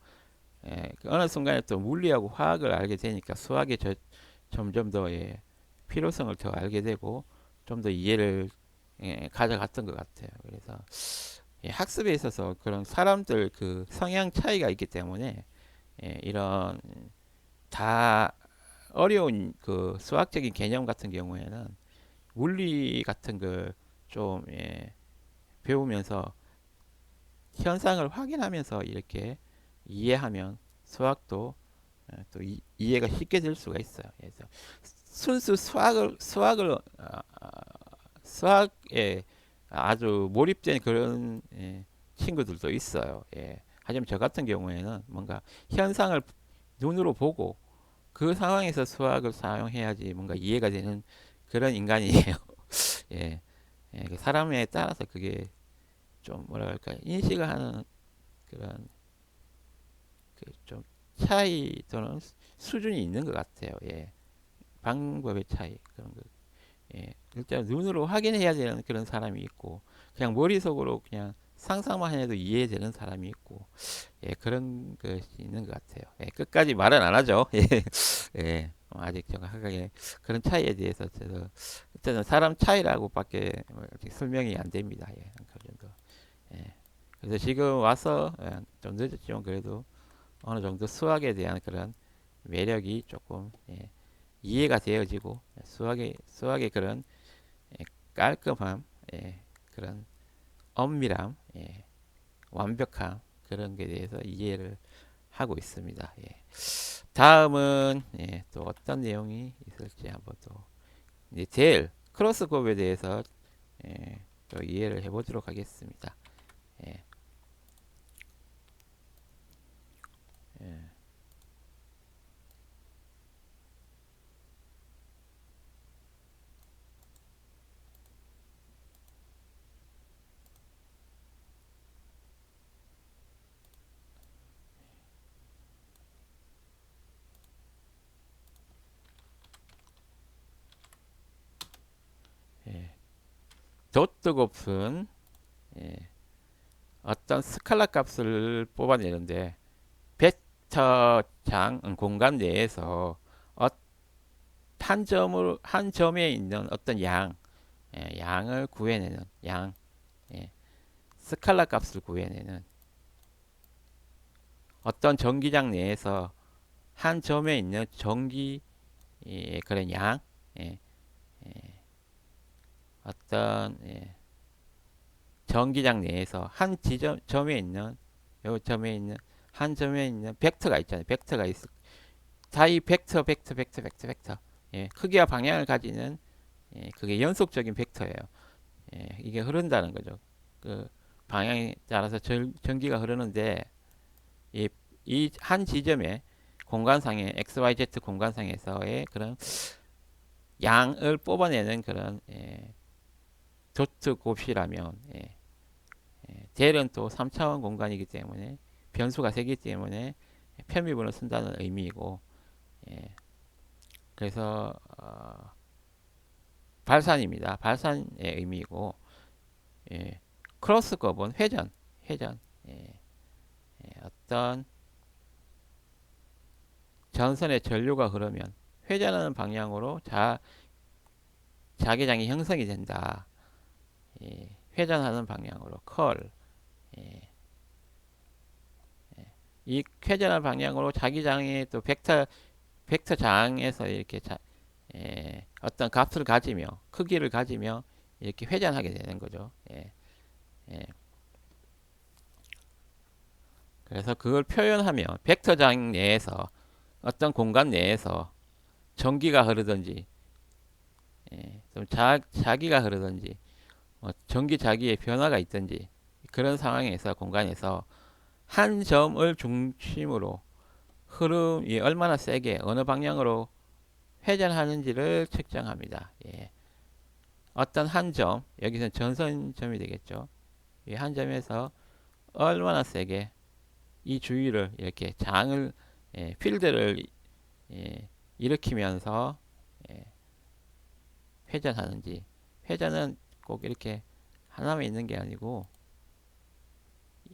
그 어느 순간에 또 물리하고 화학을 알게 되니까 수학의 점점 더 필요성을 더 알게 되고 좀 더 이해를 가져갔던 것 같아요. 그래서 학습에 있어서 그런 사람들 그 성향 차이가 있기 때문에 이런 다 어려운 그 수학적인 개념 같은 경우에는 물리 같은 걸 좀 배우면서 현상을 확인하면서 이렇게 이해하면 수학도 또 이해가 쉽게 될 수가 있어요. 그래서 순수 수학에 아주 몰입된 그런 친구들도 있어요. 하지만 저 같은 경우에는 뭔가 현상을 눈으로 보고 그 상황에서 수학을 사용해야지 뭔가 이해가 되는 그런 인간이에요. 예, 그 사람에 따라서 그게 좀 뭐랄까 인식을 하는 그런 그좀 차이 또는 수준이 있는 것 같아요. 방법의 차이 그런 거. 일단 눈으로 확인해야 되는 그런 사람이 있고 그냥 머릿속으로 그냥 상상만 해도 이해되는 사람이 있고 그런 것이 있는 것 같아요. 끝까지 말은 안 하죠. 아직 정확하게 그런 차이에 대해서 저도 일단은 사람 차이라고밖에 아직 설명이 안 됩니다. 그 정도. 예. 그래서 지금 와서 좀 늦었지만 그래도 어느 정도 수학에 대한 그런 매력이 조금 이해가 되어지고 수학의 그런 깔끔함, 그런 엄밀함, 완벽함 그런 게 대해서 이해를 하고 있습니다. 다음은 또 어떤 내용이 있을지 한번 또 이제 제일 크로스컵에 대해서 또 이해를 해보도록 하겠습니다. 예, 예, 예. 도트 곱은 예, 어떤 스칼라 값을 뽑아내는데 벡터 장 공간 내에서 한 점에 있는 어떤 양을 구해내는 예, 스칼라 값을 구해내는 어떤 전기장 내에서 한 점에 있는 전기 그런 예, 어떤 전기장 내에서 한 점에 있는 요 점에 있는 한 점에 있는 벡터가 있잖아요. 벡터가 있 자이 벡터 크기와 방향을 가지는 그게 연속적인 벡터예요. 이게 흐른다는 거죠. 그 방향에 따라서 전기가 흐르는데 이 한 지점에 공간상의 XYZ 공간상에서의 그런 양을 뽑아내는 그런 도트 곱이라면 델은 또 3차원 공간이기 때문에 변수가 세기 때문에 편미분을 쓴다는 의미이고 예, 그래서 발산입니다. 발산의 의미이고 크로스 곱은 회전 어떤 전선의 전류가 흐르면 회전하는 방향으로 자기장이 형성이 된다. 회전하는 방향으로 컬. 예, 이 회전하는 방향으로 자기장의 또 벡터장에서 이렇게 어떤 값을 가지며 크기를 가지며 이렇게 회전하게 되는 거죠. 예. 그래서 그걸 표현하면 벡터장 내에서 어떤 공간 내에서 전기가 흐르든지 좀 자기가 흐르든지 전기 자기의 변화가 있든지 그런 상황에서 공간에서 한 점을 중심으로 흐름이 얼마나 세게 어느 방향으로 회전하는지를 측정합니다. 어떤 한 점, 여기서는 전선점이 되겠죠. 이 한 점에서 얼마나 세게 이 주위를 이렇게 장을 필드를 일으키면서 예, 회전하는지. 회전은 꼭 이렇게 하나만 있는 게 아니고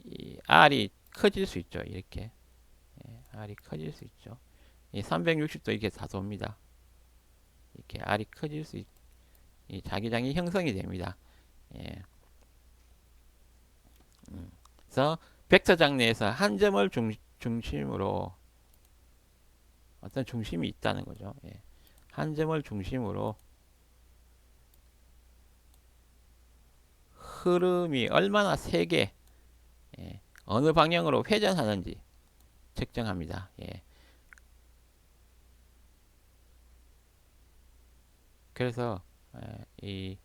이 R이 커질 수 있죠. 이렇게 R이 커질 수 있죠. 이 360도 이게 다 돕니다. 이렇게 R이 커질 수 이 자기장이 형성이 됩니다. 예. 그래서 벡터 장내에서 한 점을 중심으로 어떤 중심이 있다는 거죠. 예. 한 점을 중심으로 흐름이 얼마나 세게 어느 방향으로 회전하는지 측정합니다. 예. 그래서 이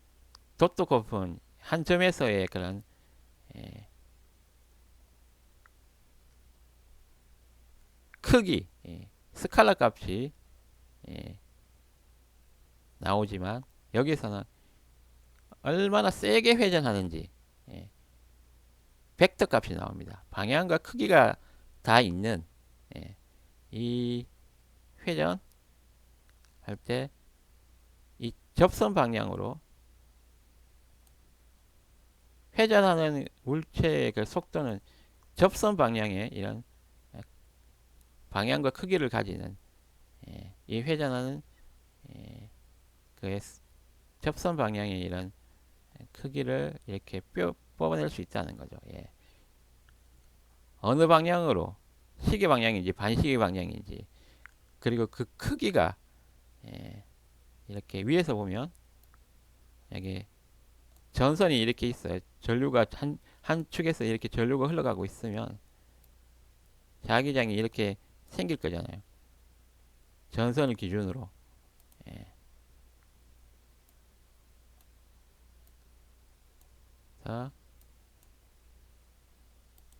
돛도 높은 한 점에서의 그런 예, 크기, 스칼라 값이 나오지만 여기서는 얼마나 세게 회전하는지 벡터 값이 나옵니다. 방향과 크기가 다 있는 이 회전할 때 이 접선 방향으로 회전하는 물체의 그 속도는 접선 방향의 이런 방향과 크기를 가지는 이 회전하는 그 접선 방향의 이런 크기를 이렇게 뽑아낼 수 있다는 거죠. 예. 어느 방향으로 시계 방향인지 반시계 방향인지 그리고 그 크기가 이렇게 위에서 보면 여기 전선이 이렇게 있어요. 전류가 한 축에서 이렇게 전류가 흘러가고 있으면 자기장이 이렇게 생길 거잖아요. 전선을 기준으로. 예. 자,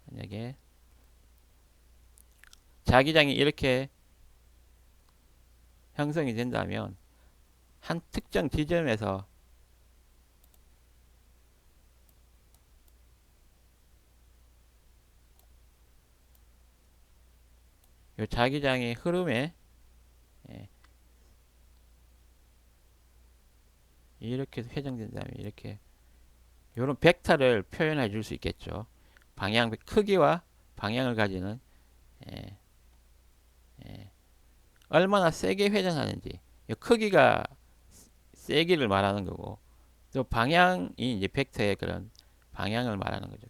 만약에 자기장이 이렇게 형성이 된다면 한 특정 지점에서 이 자기장의 흐름에 이렇게 회전된다면 이렇게 이런 벡터를 표현해 줄 수 있겠죠. 방향 크기와 방향을 가지는 예, 얼마나 세게 회전하는지 크기가 세기를 말하는 거고 또 방향이 이제 벡터의 그런 방향을 말하는 거죠.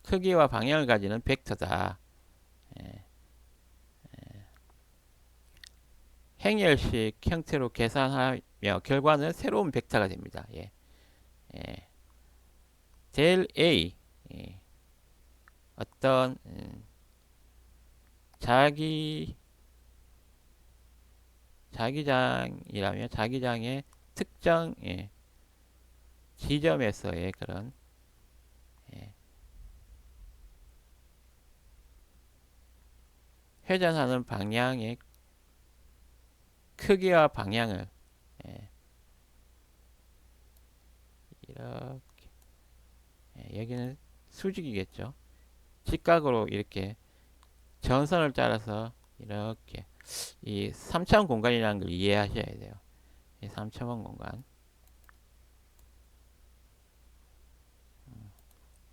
크기와 방향을 가지는 벡터다. 예, 행렬식 형태로 계산하며 결과는 새로운 벡터가 됩니다. 예. 예. 델 A 어떤 자기장이라면 자기장의 특정 지점에서의 그런 회전하는 방향의 크기와 방향을 이렇게 여기는 수직이겠죠. 직각으로 이렇게 전선을 따라서 이렇게 이 3차원 공간이라는 걸 이해하셔야 돼요. 이 3차원 공간.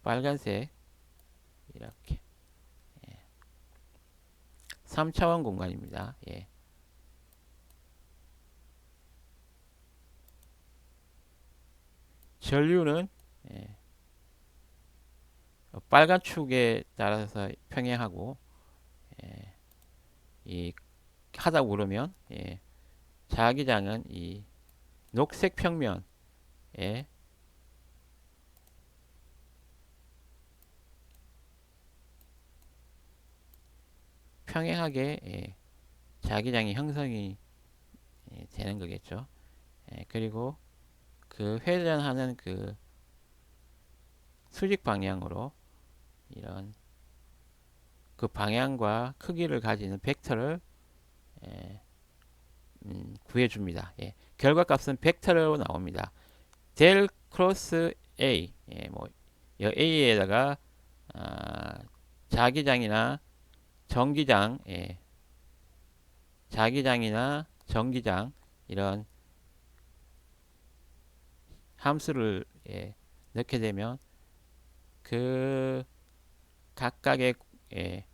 빨간색 이렇게 3차원 공간입니다. 예. 전류는 빨간 축에 따라서 평행하고 이 하다 보면 자기장은 이 녹색 평면에 평행하게 자기장이 형성이 되는 거겠죠. 그리고 그 회전하는 그 수직 방향으로 이런 그 방향과 크기를 가지는 벡터를 구해줍니다. 결과값은 벡터로 나옵니다. 델 크로스 A, 예, 뭐 A에다가 아, 자기장이나 정기장, 예, 자기장이나 정기장 이런 함수를 예, 넣게 되면 그 각각의 예,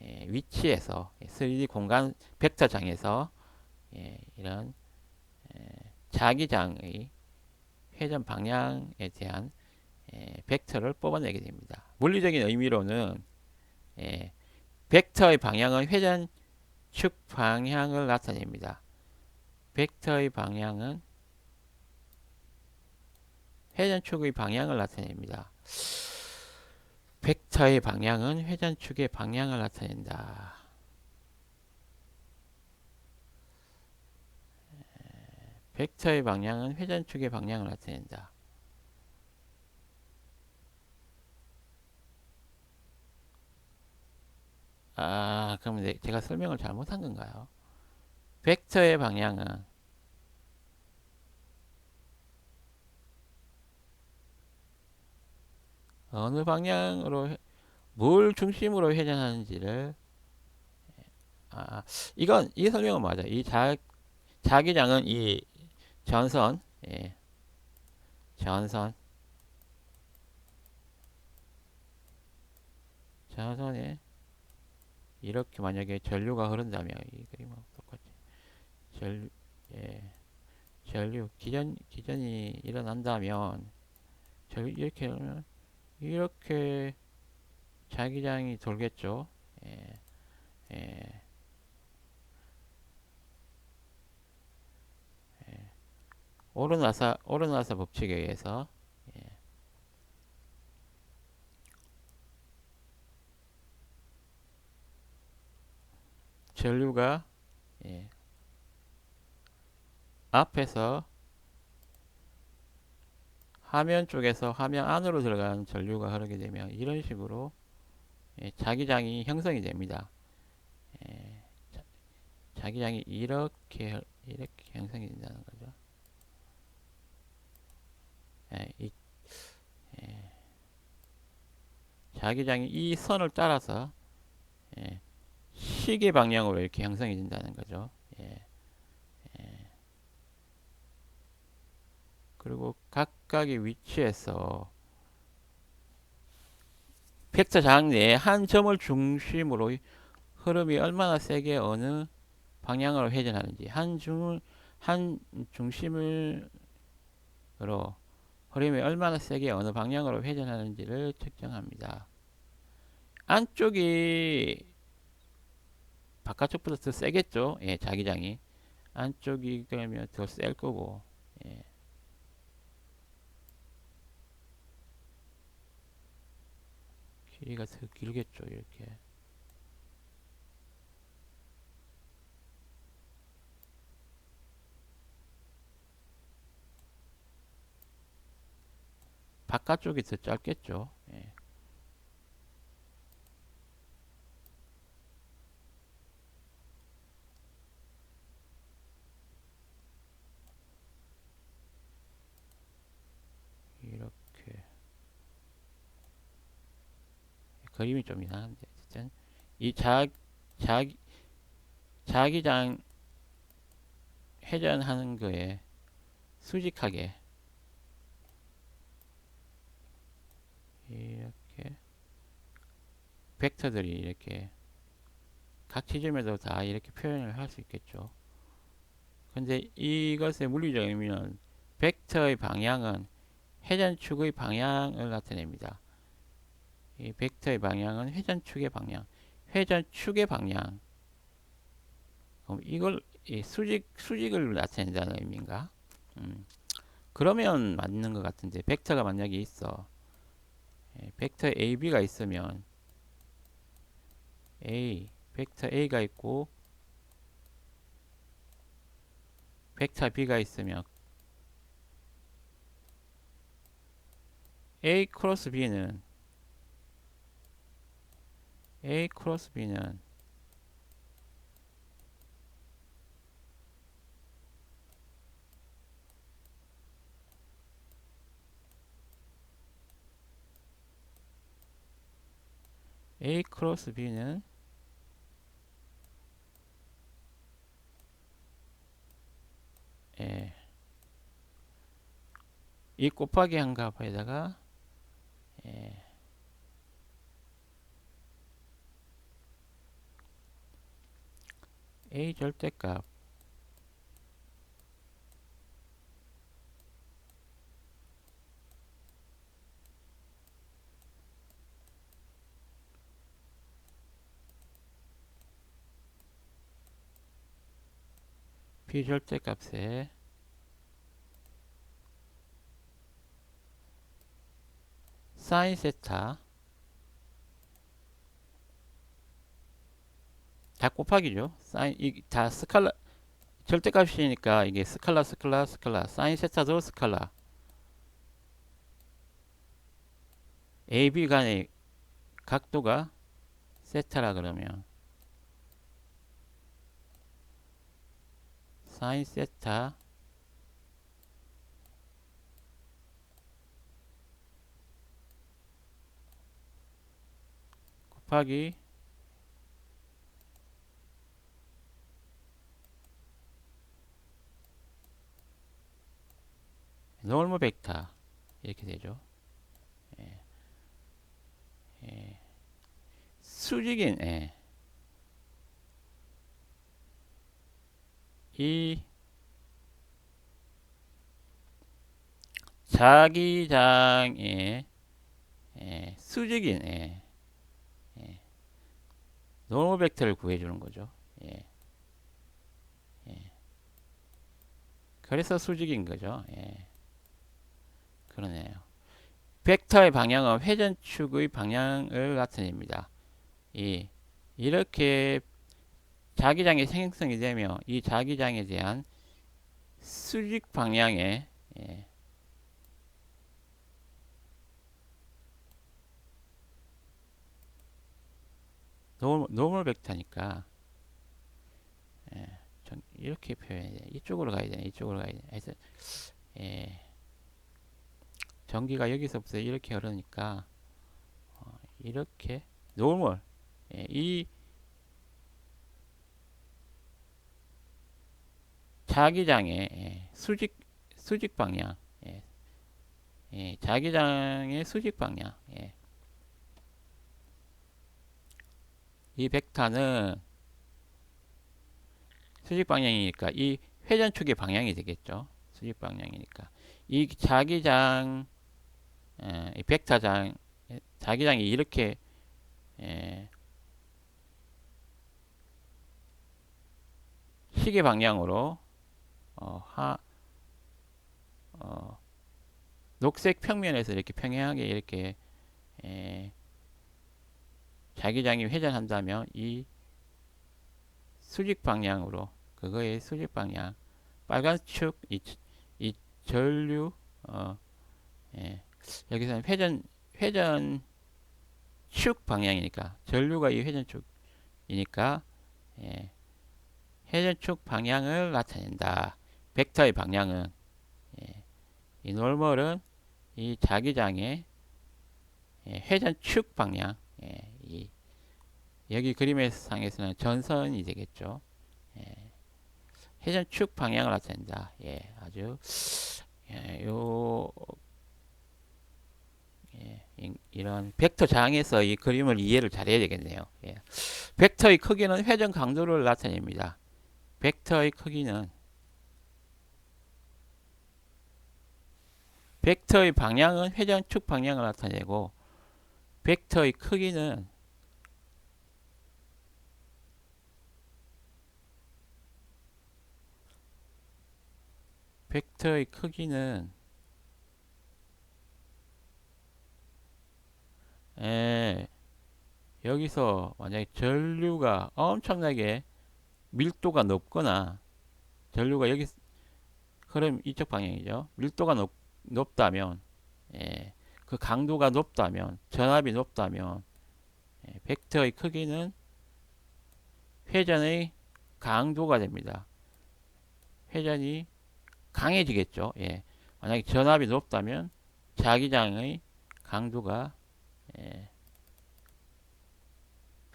위치에서 3D 공간 벡터장에서 이런 자기장의 회전 방향에 대한 벡터를 뽑아내게 됩니다. 물리적인 의미로는 예, 벡터의 방향은 회전축 방향을 나타냅니다. 벡터의 방향은 회전축의 방향을 나타냅니다. 벡터의 방향은 회전축의 방향을 나타낸다. 벡터의 방향은 회전축의 방향을 나타낸다. 그럼 제가 설명을 잘못한 건가요? 벡터의 방향은 어느 방향으로 뭘 중심으로 회전하는지를 아, 이 설명은 맞아. 이 자기장은 이 전선, 예, 전선, 전선에 이렇게 만약에 전류가 흐른다면 이 그림하고 똑같이 전류, 예, 전류 기전이 일어난다면 전류 이렇게 하면 이렇게 자기장이 돌겠죠. 예, 예, 오르나사 법칙에 의해서 예, 전류가 예, 앞에서 화면 쪽에서 화면 안으로 들어가는 전류가 흐르게 되면 이런 식으로 자기장이 형성이 됩니다. 예, 자기장이 이렇게 형성이 된다는 거죠. 예, 이 자기장이 이 선을 따라서 예, 시계 방향으로 이렇게 형성이 된다는 거죠. 예, 그리고 각각의 위치에서 벡터장 내에 한 점을 중심으로 흐름이 얼마나 세게 어느 방향으로 회전하는지 한 중심으로 흐름이 얼마나 세게 어느 방향으로 회전하는지를 측정합니다. 안쪽이 바깥쪽보다 더 세겠죠. 예, 자기장이 안쪽이 그러면 더 셀 거고 예, 길이가 더 길겠죠. 바깥쪽이 더 짧겠죠. 예, 이렇게 그림이 좀 이상한데 어쨌든 이 자기, 자기장 회전하는 거에 수직하게 이렇게 벡터들이 이렇게 각 지점에도 다 이렇게 표현을 할 수 있겠죠. 근데 이것의 물리적 의미는 벡터의 방향은 회전축의 방향을 나타냅니다. 이 벡터의 방향은 회전축의 방향, 회전축의 방향. 그럼 이걸 수직을 나타낸다는 의미인가? 음, 그러면 맞는 것 같은데 벡터가 만약에 있어. 벡터 AB가 있으면 벡터 A가 있고 벡터 B가 있으면 A 크로스 B는 A 크로스 B는 A 크로스 B는 예, 이 곱하기 한 값에다가 예, A 절대값 B 절대값에 사인 세타 다 곱하기죠. 사인 이 다 스칼라 절대값이니까 이게 스칼라 사인 세타도 스칼라 AB 간의 각도가 세타라 그러면 사인 세타 곱하기 노멀 벡터 이렇게 되죠. 예, 예. 수직인 예. 이 자기장의 예, 수직인 예, 예. 노멀 벡터를 구해주는 거죠. 예, 예. 그래서 수직인 거죠. 예, 그러네요. 벡터의 방향은 회전축의 방향을 나타냅니다. 이 이렇게 자기장이 생성이 되며 이 자기장에 대한 수직 방향의 예, 노멀 벡터니까 예, 이렇게 표현해야 돼. 이쪽으로 가야 되네. 이쪽으로 가야 돼. 그래서 예, 전기가 여기서부터 이렇게 흐르니까 이렇게 노멀 예, 이 자기장의 예, 수직 방향 예, 예, 자기장의 수직 방향 예. 이 벡터는 수직 방향이니까 이 회전축의 방향이 되겠죠. 수직 방향이니까 이 자기장 이 벡터장 자기장이 이렇게 예, 시계 방향으로 어, 어, 녹색 평면에서 이렇게 평행하게 이렇게 예, 자기장이 회전한다면 이 수직 방향으로 그거의 수직 방향 빨간 축 이 전류 예, 여기서는 회전 축 방향이니까 전류가 이 회전축이니까 예, 회전축 방향을 나타낸다. 벡터의 방향은 예, 이 노멀은 이 자기장의 예, 회전축 방향 예, 이 여기 그림의 상에서는 전선이 되겠죠. 예, 회전축 방향을 나타낸다. 예, 아주 예, 이런 벡터 장에서 이 그림을 이해를 잘해야 되겠네요. 예. 벡터의 크기는 회전 강도를 나타냅니다. 벡터의 크기는 벡터의 방향은 회전축 방향을 나타내고 벡터의 크기는 벡터의 크기는 예, 여기서 만약에 전류가 엄청나게 밀도가 높거나 전류가 여기 흐름 이쪽 방향이죠. 밀도가 높다면 예, 그 강도가 높다면 전압이 높다면 예, 벡터의 크기는 회전의 강도가 됩니다. 회전이 강해지겠죠. 예. 만약에 전압이 높다면 자기장의 강도가 예,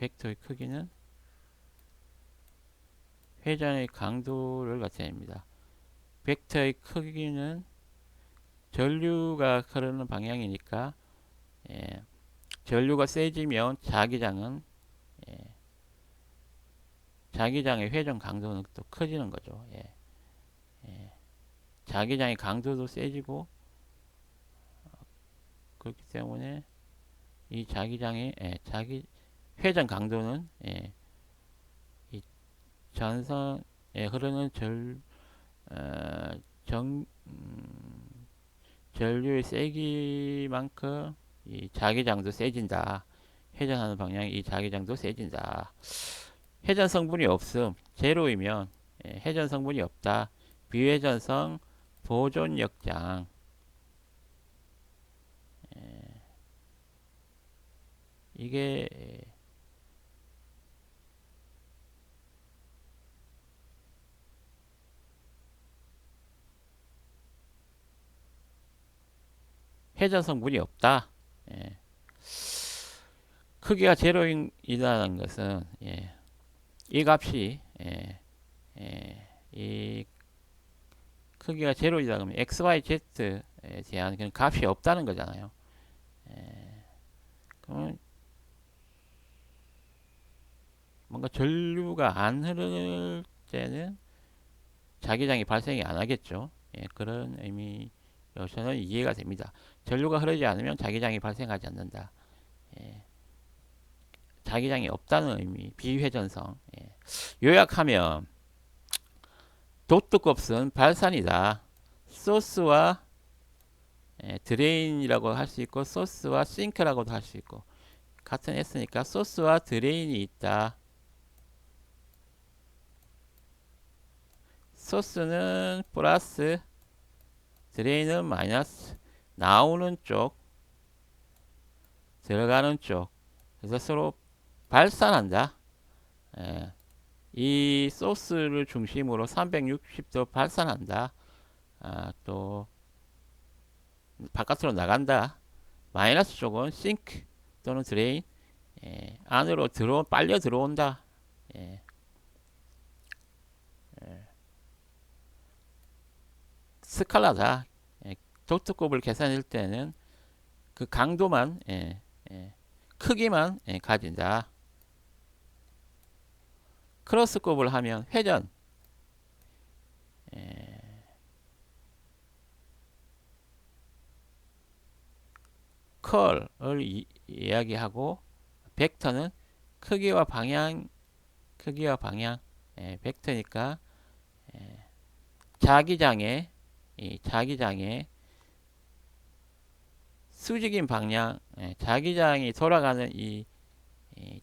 벡터의 크기는 회전의 강도를 나타냅니다. 벡터의 크기는 전류가 흐르는 방향이니까 예, 전류가 세지면 자기장은 예, 자기장의 회전 강도는 또 커지는 거죠. 예, 예. 자기장의 강도도 세지고 그렇기 때문에 이 자기장의 자기 회전 강도는 이 전선에 흐르는 어, 정, 전류의 세기만큼 이 자기장도 세진다. 회전하는 방향 이 자기장도 세진다. 회전 성분이 없음 제로이면 회전 성분이 없다. 비회전성 보존 역장 이게 회전 성분이 없다. 예. 크기가 제로이라는 것은 이 값이 이 크기가 제로이다 그러면 x, y, z에 대한 그런 값이 없다는 거잖아요. 그러면 뭔가 전류가 안 흐를 때는 자기장이 발생이 안 하겠죠. 그런 의미로서는 이해가 됩니다. 전류가 흐르지 않으면 자기장이 발생하지 않는다. 자기장이 없다는 의미, 비회전성. 요약하면 도트 값은 발산이다. 소스와 드레인이라고 할 수 있고 소스와 싱크라고도 할 수 있고 같은 S니까 소스와 드레인이 있다. 소스는 플러스 드레인은 마이너스 나오는 쪽 들어가는 쪽 그래서 서로 발산한다. 이 소스를 중심으로 360도 발산한다. 또 바깥으로 나간다. 마이너스 쪽은 싱크 또는 드레인 안으로 빨려 들어온다. 예, 스칼라다. 도트곱을 계산할 때는 그 강도만 크기만 가진다. 크로스곱을 하면 회전 컬을 이야기하고 벡터는 크기와 방향 벡터니까 자기장의 수직인 방향 자기장이 돌아가는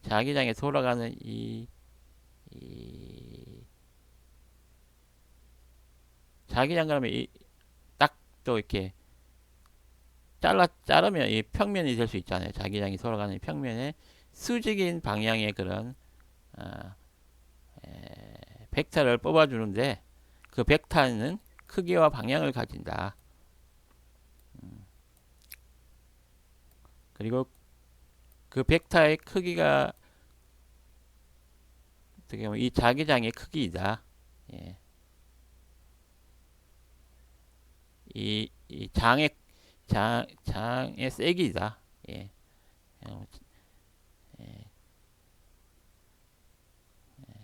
자기장에 돌아가는 자기장 그러면 딱 또 이렇게 자르면 이 평면이 될 수 있잖아요. 자기장이 돌아가는 평면에 수직인 방향의 그런 벡터를 뽑아주는데 그 벡터는 크기와 방향을 가진다. 그리고 그 벡터의 크기가 어떻게 보면 이 자기장의 크기이다. 이 장의 세기이다.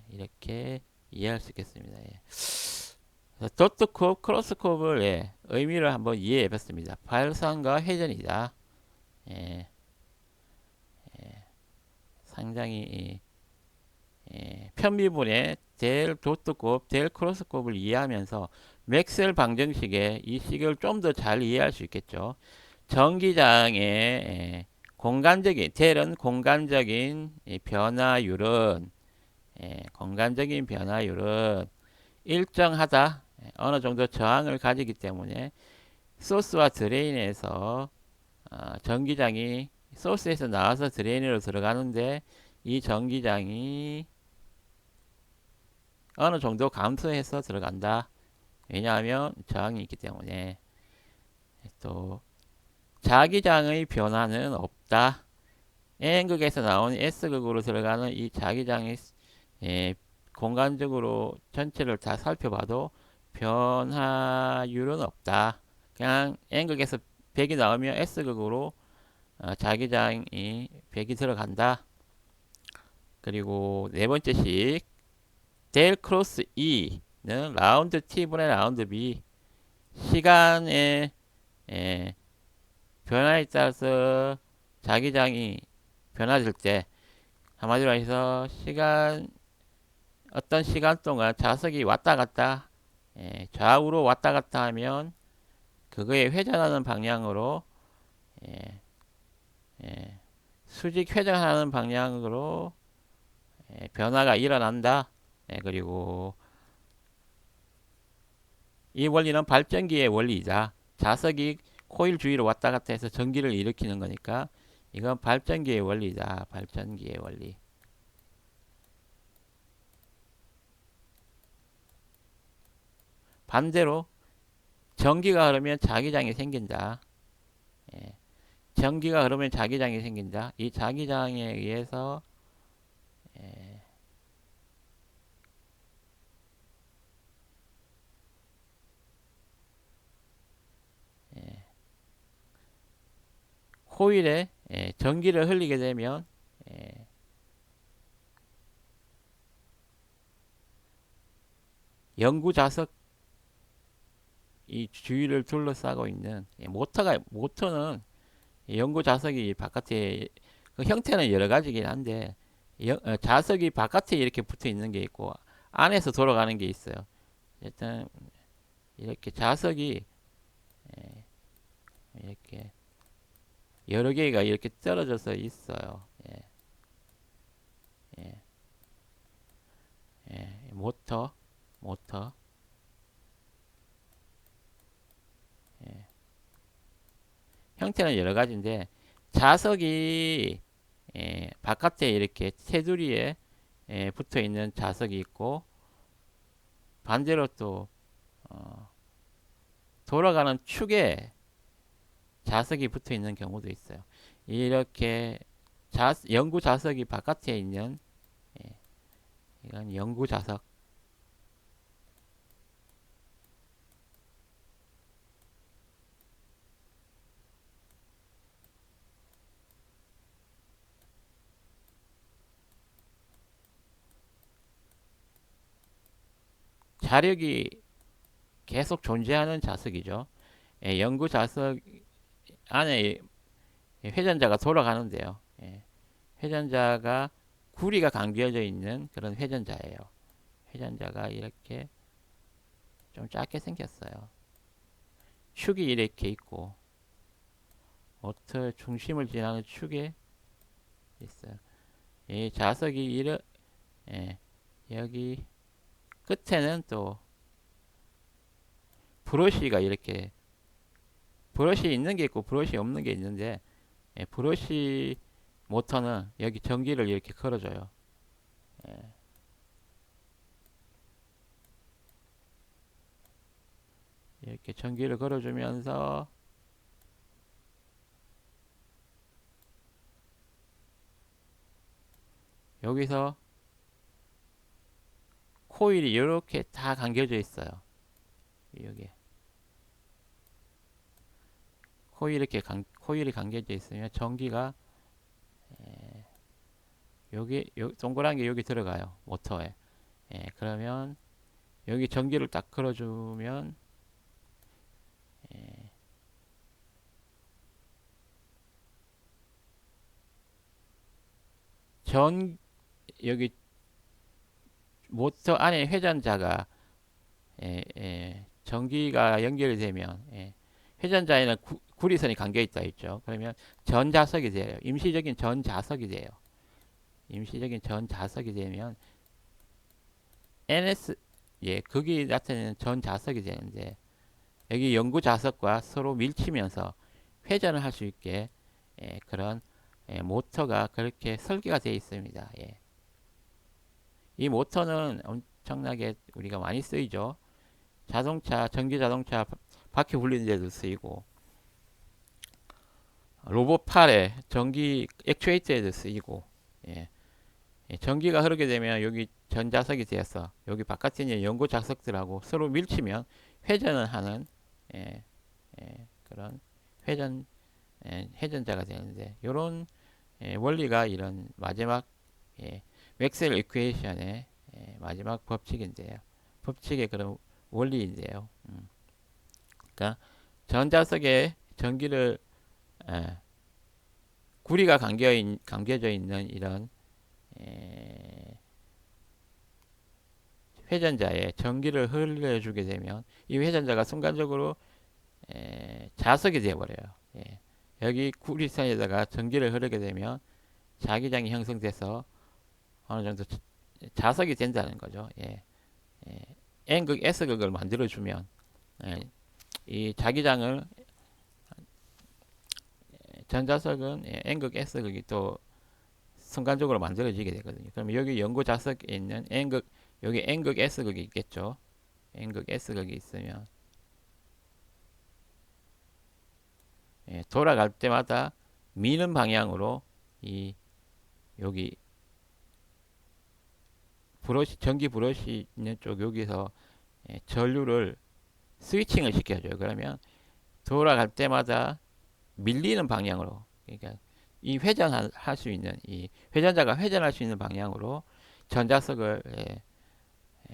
이렇게 이해할 수 있겠습니다. 도트콥, 크로스콥을 의미를 한번 이해해 봤습니다. 발산과 회전이다. 상당히 편미분의 델 도트콥, 델 크로스콥을 이해하면서 맥스웰 방정식의 이 식을 좀 더 잘 이해할 수 있겠죠. 전기장의 공간적인 델은 공간적인 변화율은 일정하다. 어느 정도 저항을 가지기 때문에 소스와 드레인에서 전기장이 소스에서 나와서 드레인으로 들어가는데 이 전기장이 어느 정도 감소해서 들어간다. 왜냐하면 저항이 있기 때문에. 또 자기장의 변화는 없다. N극에서 나온 S극으로 들어가는 이 자기장이 예, 공간적으로 전체를 다 살펴봐도 변화율은 없다. 그냥 N극에서 100이 나오면 S극으로 자기장이 100이 들어간다. 그리고 네 번째 식, 델 크로스 E는 라운드 T분의 라운드 B. 시간의 예, 변화에 따라서 자기장이 변화될 때, 한마디로 해서 어떤 시간 동안 자석이 왔다 갔다 좌우로 왔다 갔다 하면 그거에 회전하는 방향으로 예, 예, 수직 회전하는 방향으로 변화가 일어난다. 그리고 이 원리는 발전기의 원리이자 자석이 코일 주위로 왔다 갔다 해서 전기를 일으키는 거니까 이건 발전기의 원리다. 발전기의 원리. 반대로 전기가 흐르면 자기장이 생긴다. 예, 전기가 흐르면 자기장이 생긴다. 이 자기장에 의해서 예, 예, 코일에 전기를 흘리게 되면 예, 영구 자석 이 주위를 둘러싸고 있는 모터는 영구 자석이 바깥에 그 형태는 여러 가지긴 한데 자석이 바깥에 이렇게 붙어 있는 게 있고 안에서 돌아가는 게 있어요. 일단 이렇게 자석이 예, 이렇게 여러 개가 이렇게 떨어져서 있어요. 예, 예, 모터. 예. 형태는 여러 가지인데 자석이 바깥에 이렇게 테두리에 붙어 있는 자석이 있고 반대로 또 어, 돌아가는 축에 자석이 붙어 있는 경우도 있어요. 이렇게 영구 자석이 바깥에 있는 예, 이건 영구 자석. 자력이 계속 존재하는 자석이죠. 영구 자석 안에 회전자가 돌아가는데요. 회전자가 구리가 감겨져 있는 그런 회전자예요. 회전자가 이렇게 좀 작게 생겼어요. 축이 이렇게 있고 모터 중심을 지나는 축에 있어요. 이 자석이 예, 여기 끝에는 또 브러쉬가 이렇게 브러쉬 있는 게 있고 브러쉬 없는 게 있는데 브러쉬 모터는 여기 전기를 이렇게 걸어줘요. 예, 이렇게 전기를 걸어주면서 여기서 코일이 이렇게 다 감겨져 있어요. 여기 코일이 감겨져 있으면 전기가 여기 동그란 게 여기 들어가요. 모터에. 그러면 여기 전기를 딱 걸어주면 예, 전 여기 모터 안에 회전자가 전기가 연결이 되면 회전자에는 구리선이 감겨 있다 했죠. 그러면 전자석이 돼요. 임시적인 전자석이 돼요. 임시적인 전자석이 되면 NS 극이 나타내는 전자석이 되는데 여기 영구 자석과 서로 밀치면서 회전을 할 수 있게 그런 모터가 그렇게 설계가 되어 있습니다. 이 모터는 엄청나게 우리가 많이 쓰이죠. 전기 자동차 바퀴 굴리는 데도 쓰이고 로봇 팔에 전기 액추에이터에도 쓰이고, 예, 전기가 흐르게 되면 여기 전자석이 되어서 여기 바깥에 있는 연고 자석들하고 서로 밀치면 회전을 하는, 예, 그런 회전, 회전자가 되는데, 이런 원리가 이런 마지막, 예, 맥스웰 이퀘이션의 마지막 법칙인데요. 법칙의 그런 원리인데요. 그러니까 전자석에 전기를, 에, 구리가 감겨져 있는 이런 회전자에 전기를 흘려주게 되면 이 회전자가 순간적으로 자석이 되어버려요. 예. 여기 구리선에다가 전기를 흐르게 되면 자기장이 형성돼서 어느 정도 자석이 된다는 거죠. 예. 예. N극, S극을 만들어주면, 예. 이 자기장을, 전자석은 N극, S극이 또 순간적으로 만들어지게 되거든요. 그럼 여기 연고 자석에 있는 N극, 여기 N극, S극이 있겠죠. N극, S극이 있으면, 돌아갈 때마다 미는 방향으로 이 여기 브러쉬, 전기 브러쉬 있는 쪽 여기서 전류를 스위칭을 시켜줘요. 그러면 돌아갈 때마다 밀리는 방향으로, 그러니까 이 회전할 수 있는, 이 회전자가 회전할 수 있는 방향으로 전자석을,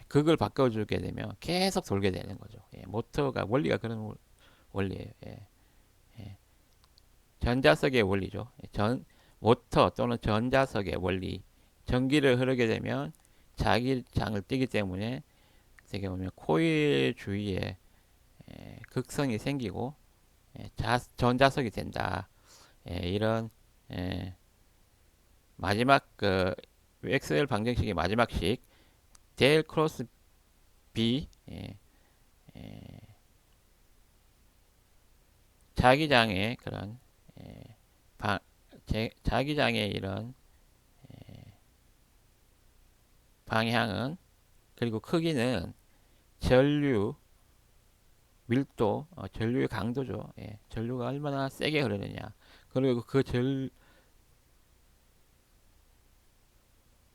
극을 바꿔주게 되면 계속 돌게 되는 거죠. 모터가 원리가 그런 원리예요. 전자석의 원리죠. 모터 또는 전자석의 원리. 전기를 흐르게 되면 자기장을 띠기 때문에 어떻게 보면 코일 주위에 극성이 생기고 전자석이 된다. 이런 마지막 그 엑셀 방정식의 마지막 식 델 크로스 B, 자기장의 그런 방, 자기장의 이런 방향은, 그리고 크기는 전류 밀도, 전류의 강도죠. 전류가 얼마나 세게 흐르느냐. 그리고 그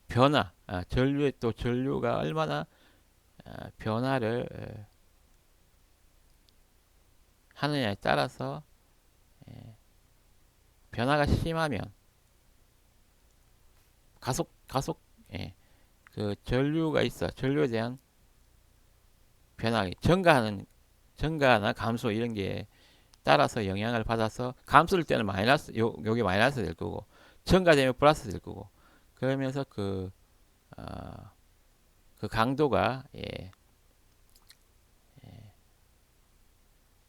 변화, 전류의 또 전류가 얼마나 변화를 하느냐에 따라서 변화가 심하면 가속, 그 전류가 있어. 전류에 대한 변화, 증가나 감소 이런 게 따라서 영향을 받아서 감소될 때는 마이너스, 요게 마이너스 될 거고 증가되면 플러스 될 거고 그러면서 어, 그 강도가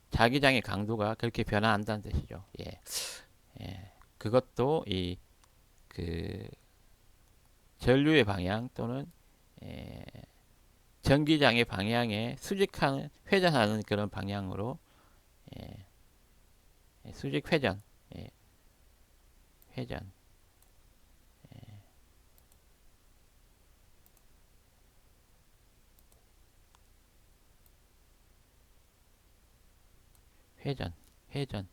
자기장의 강도가 그렇게 변화한다는 뜻이죠. 그것도 이 그 전류의 방향 또는 예, 전기장의 방향에 수직하는 회전하는 그런 방향으로 예, 수직 회전, 예, 회전, 회전, 회전.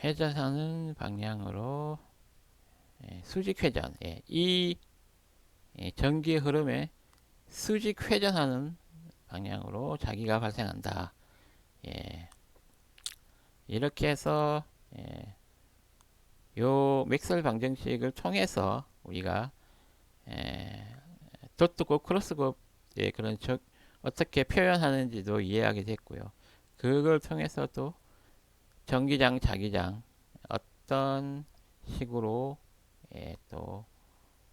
회전하는 방향으로 수직 회전. 이 전기의 흐름에 수직 회전하는 방향으로 자기가 발생한다. 예, 이렇게 해서 요 맥스웰 방정식을 통해서 우리가 도트곱 크로스곱의 그런 어떻게 표현하는지도 이해하게 됐고요. 그걸 통해서 또 전기장, 자기장 어떤 식으로 또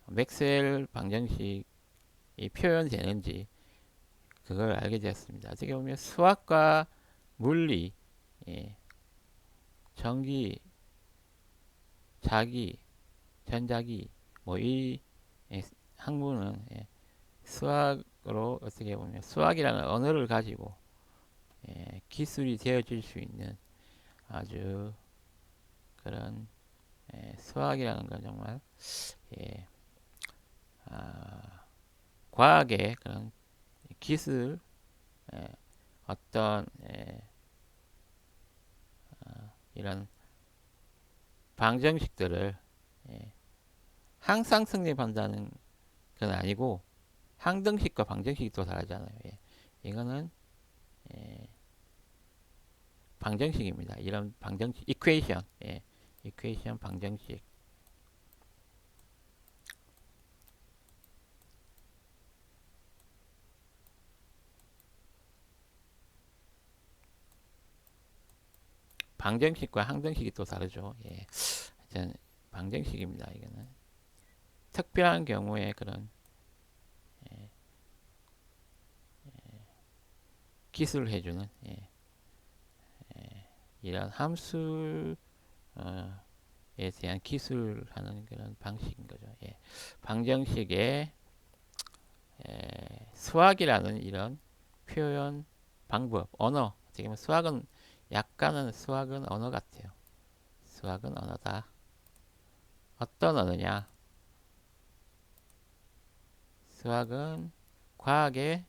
맥스웰 방정식이 표현되는지 그걸 알게 되었습니다. 어떻게 보면 수학과 물리, 예, 전기, 자기, 전자기 뭐 이 학문은 수학으로 어떻게 보면 수학이라는 언어를 가지고 기술이 되어질 수 있는 아주 그런 수학이라는 건 정말 예, 과학의 그런 기술, 예, 어떤 이런 방정식들을 예, 항상 성립한다는 건 아니고 항등식과 방정식이 또 다르잖아요. 예. 이거는 방정식입니다. 이런 방정식, 이퀘이션, 이퀘이션 방정식. 방정식과 항등식이 또 다르죠. 예. 하여튼 방정식입니다. 이거는 특별한 경우에 그런 기술을 해주는 이런 함수에 대한 기술하는 그런 방식인 거죠. 예. 방정식의 수학이라는 이런 표현 방법, 언어. 어떻게 보면 수학은 약간은 수학은 언어 같아요. 수학은 언어다. 어떤 언어냐? 수학은 과학의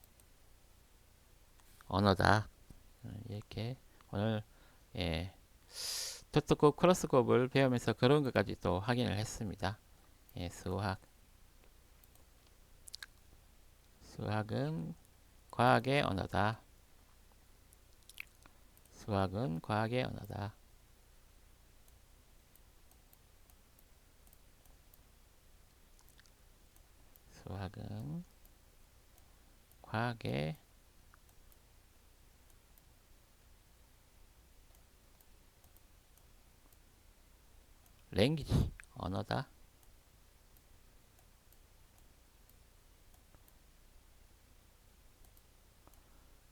언어다. 이렇게 오늘 예, 도트곱 크로스곱을 배우면서 그런 것까지 또 확인을 했습니다. 예, 수학은 과학의 언어다. 수학은 과학의 언어다. 수학은 과학의 랭귀지 언어다.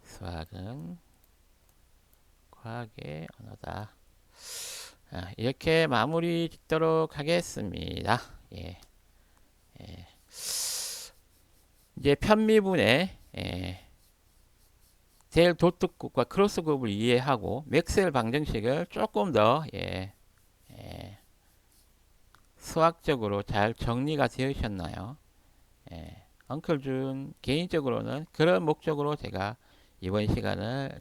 수학은 과학의 언어다. 이렇게 마무리 짓도록 하겠습니다. 예, 예. 이제 편미분의 델 도트곱과 크로스곱을 이해하고 맥스웰 방정식을 조금 더 수학적으로 잘 정리가 되셨나요? 엉클준 개인적으로는 그런 목적으로 제가 이번 시간을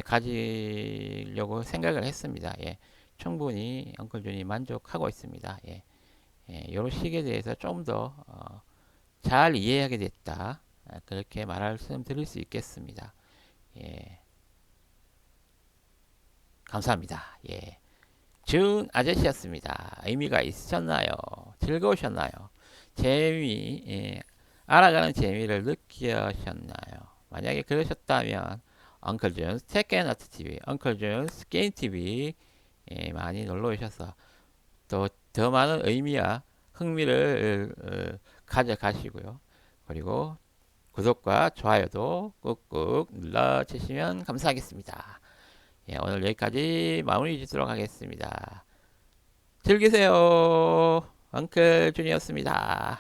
가지려고 생각을 했습니다. 충분히 엉클준이 만족하고 있습니다. 이런 식에 대해서 좀 더 잘 이해하게 됐다. 그렇게 말씀드릴 수 있겠습니다. 감사합니다. 준 아저씨였습니다. 의미가 있으셨나요? 즐거우셨나요? 알아가는 재미를 느끼셨나요? 만약에 그러셨다면 엉클 준스 테크앤아트 TV, 엉클 준스 게임 TV 많이 놀러 오셔서 또 더 많은 의미와 흥미를 가져가시고요. 그리고 구독과 좋아요도 꾹꾹 눌러주시면 감사하겠습니다. 오늘 여기까지 마무리 짓도록 하겠습니다. 즐기세요. 엉클 준이었습니다.